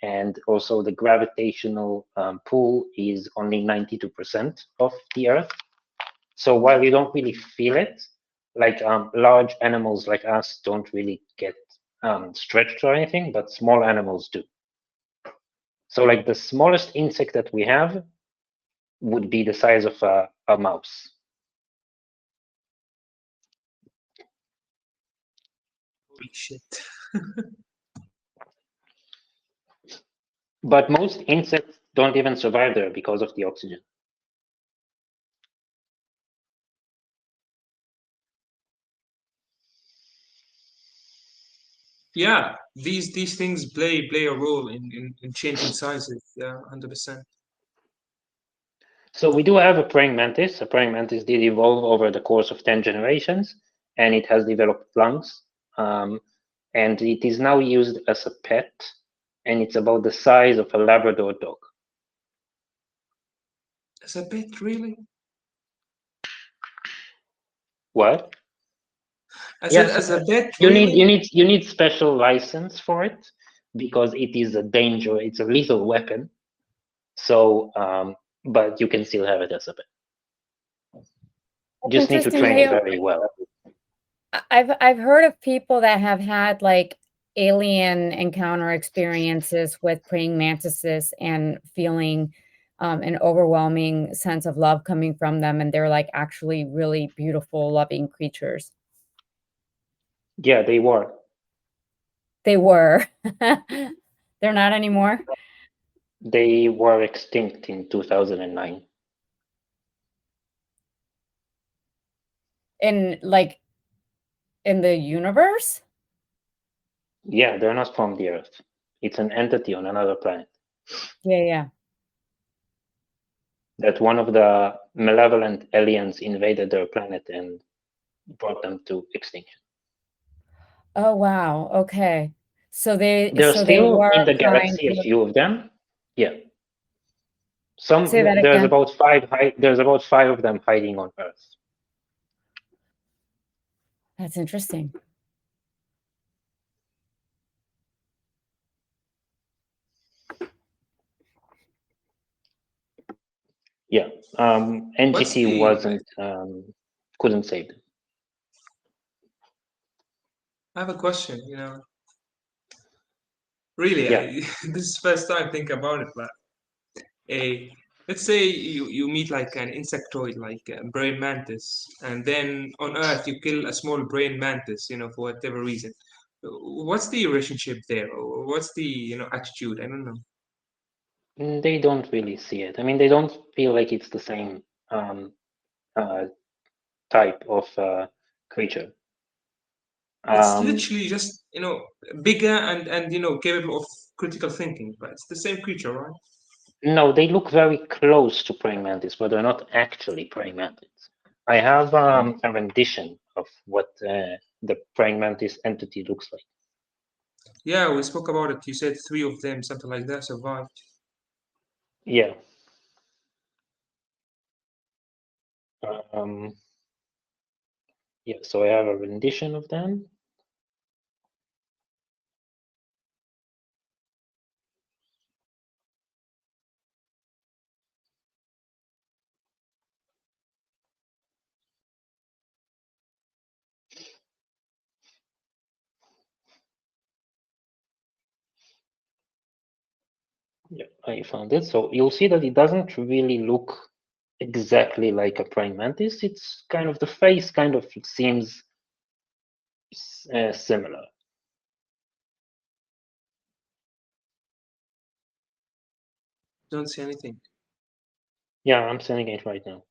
And also the gravitational pull is only 92% of the Earth. So while you don't really feel it, like large animals like us don't really get stretched or anything, but small animals do. So like the smallest insect that we have would be the size of a mouse. Holy shit. But most insects don't even survive there because of the oxygen. Yeah, these things play a role in changing sizes. Yeah, 100%. So we do have a praying mantis. A praying mantis did evolve over the course of 10 generations, and it has developed lungs. And it is now used as a pet, and it's about the size of a Labrador dog. As a pet, really? What? I said as a pet, you really? you need special license for it because it is a danger. It's a lethal weapon. So, but you can still have it as a pet. Just need to interesting. train Hey, it very well. I've heard of people that have had like alien encounter experiences with praying mantises and feeling an overwhelming sense of love coming from them, and they're like actually really beautiful, loving creatures. Yeah, they were. They were. They're not anymore. They were extinct in 2009. In like in the universe? Yeah, they're not from the Earth. It's an entity on another planet. Yeah. That one of the malevolent aliens invaded their planet and brought them to extinction. Oh wow. Okay. So they There's they still were in the kind galaxy a of, few of them. Yeah. say that There's again. about five of them hiding on Earth. That's interesting. Yeah. What's NGT the wasn't couldn't save them. I have a question, Really, Yeah. this is first time think about it, but let's say you meet like an insectoid, like a brain mantis, and then on Earth you kill a small brain mantis, for whatever reason. What's the relationship there? Or what's the, attitude? I don't know. They don't really see it. I mean, they don't feel like it's the same type of creature. It's literally just, bigger and capable of critical thinking, but it's the same creature, right? No, they look very close to praying mantis, but they're not actually praying mantis. I have a rendition of what the praying mantis entity looks like. Yeah, we spoke about it. You said 3 of them, something like that, survived. Yeah. Yeah, so I have a rendition of them. Yeah, I found it. So you'll see that it doesn't really look exactly like a praying mantis. It's kind of, the face kind of seems similar. Don't see anything. Yeah, I'm sending it right now.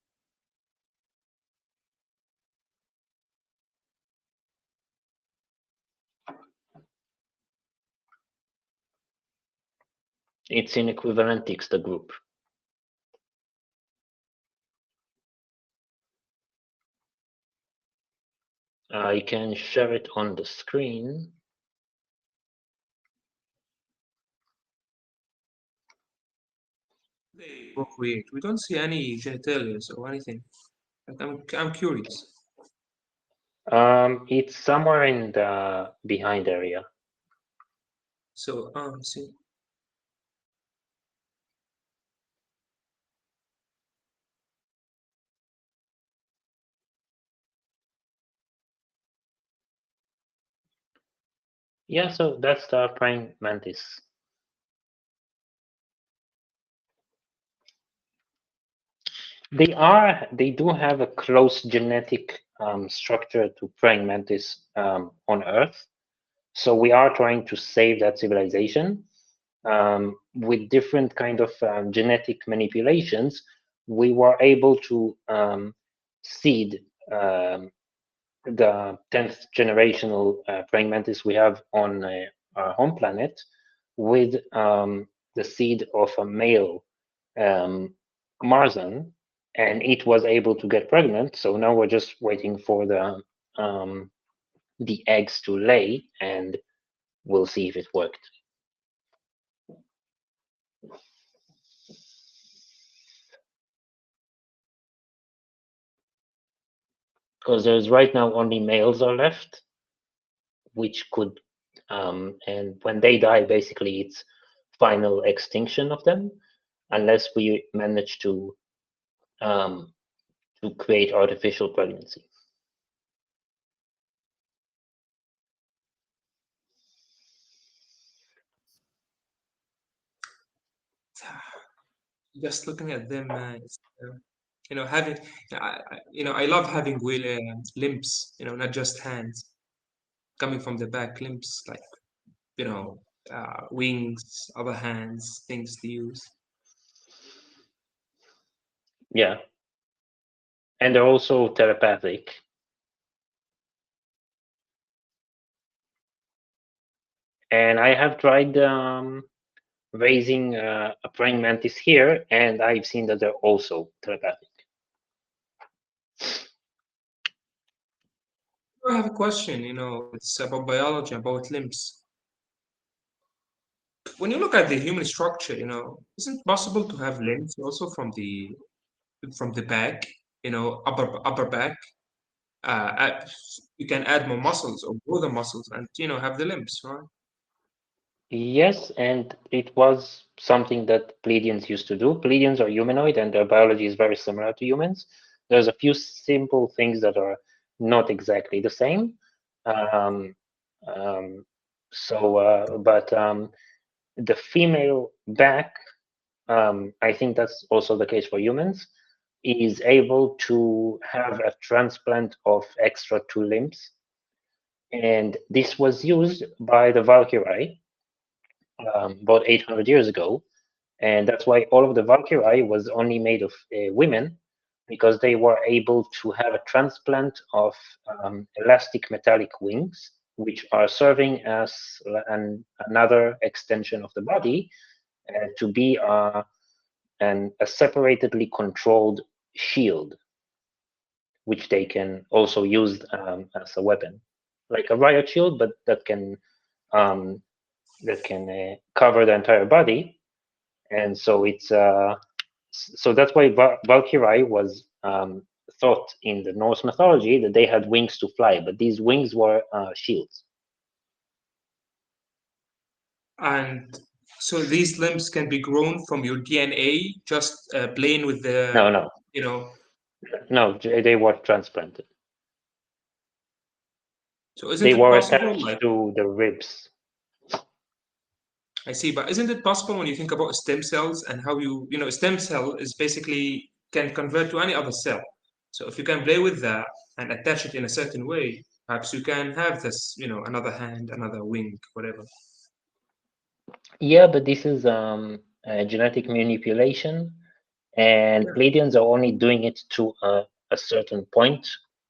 It's in Equivalentics, the group. I can share it on the screen. They procreate. We don't see any genitalia or anything. Like, I'm curious. It's somewhere in the behind area. So, see. Yeah, so that's the praying mantis. They do have a close genetic structure to praying mantis on Earth. So we are trying to save that civilization with different kind of genetic manipulations. We were able to seed the 10th generational praying mantis we have on our home planet with the seed of a male Marzan, and it was able to get pregnant. So now we're just waiting for the eggs to lay, and we'll see if it worked. Because there's right now only males are left, which could, and when they die, basically it's final extinction of them, unless we manage to to create artificial pregnancy. Just looking at them, having, I love having limbs, not just hands coming from the back, limbs like, wings, other hands, things to use. Yeah. And they're also telepathic. And I have tried raising a praying mantis here, and I've seen that they're also telepathic. I have a question, it's about biology, about limbs. When you look at the human structure, isn't it possible to have limbs also from the back, upper back? You can add more muscles or grow the muscles and have the limbs, right? Yes, and it was something that Pleiadians used to do. Pleiadians are humanoid, and their biology is very similar to humans. There's a few simple things that are not exactly the same. But the female back, I think that's also the case for humans, is able to have a transplant of extra 2 limbs. And this was used by the Valkyrie about 800 years ago. And that's why all of the Valkyrie was only made of women, because they were able to have a transplant of elastic metallic wings, which are serving as another extension of the body to be a separately controlled shield, which they can also use as a weapon, like a riot shield, but that can cover the entire body. And so it's so that's why Valkyrie was thought in the Norse mythology that they had wings to fly, but these wings were shields. And so these limbs can be grown from your DNA, just plain with the No, they were transplanted. So isn't they it were possible, attached to the ribs. I see, but isn't it possible when you think about stem cells and how a stem cell is basically can convert to any other cell. So if you can play with that and attach it in a certain way, perhaps you can have this, another hand, another wing, whatever. Yeah, but this is genetic manipulation, and Pleiadians are only doing it to a certain point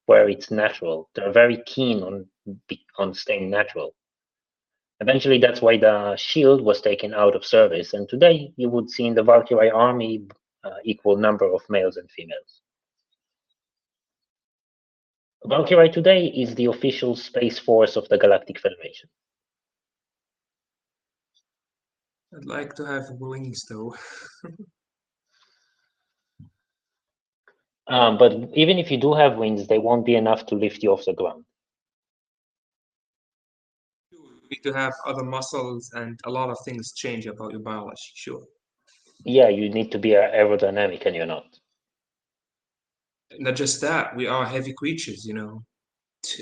where it's natural. They're very keen on staying natural. Eventually, that's why the shield was taken out of service, and today you would see in the Valkyrie army equal number of males and females. Valkyrie today is the official space force of the Galactic Federation. I'd like to have wings, though. But even if you do have wings, they won't be enough to lift you off the ground. You need to have other muscles, and a lot of things change about your biology, sure. Yeah, you need to be aerodynamic, and you're not. Not just that, we are heavy creatures,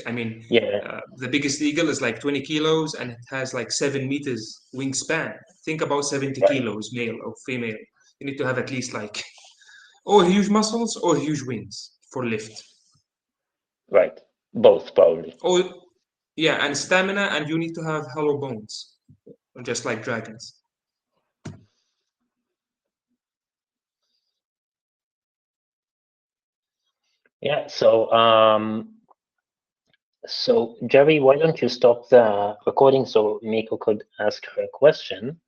I mean, Yeah. The biggest eagle is like 20 kilos and it has like 7 meters wingspan. Think about 70 kilos, male or female. You need to have at least like or huge muscles or huge wings for lift. Right. Both, probably. Oh, yeah, and stamina, and you need to have hollow bones, just like dragons. Yeah, so Jerry, why don't you stop the recording so Miko could ask her question?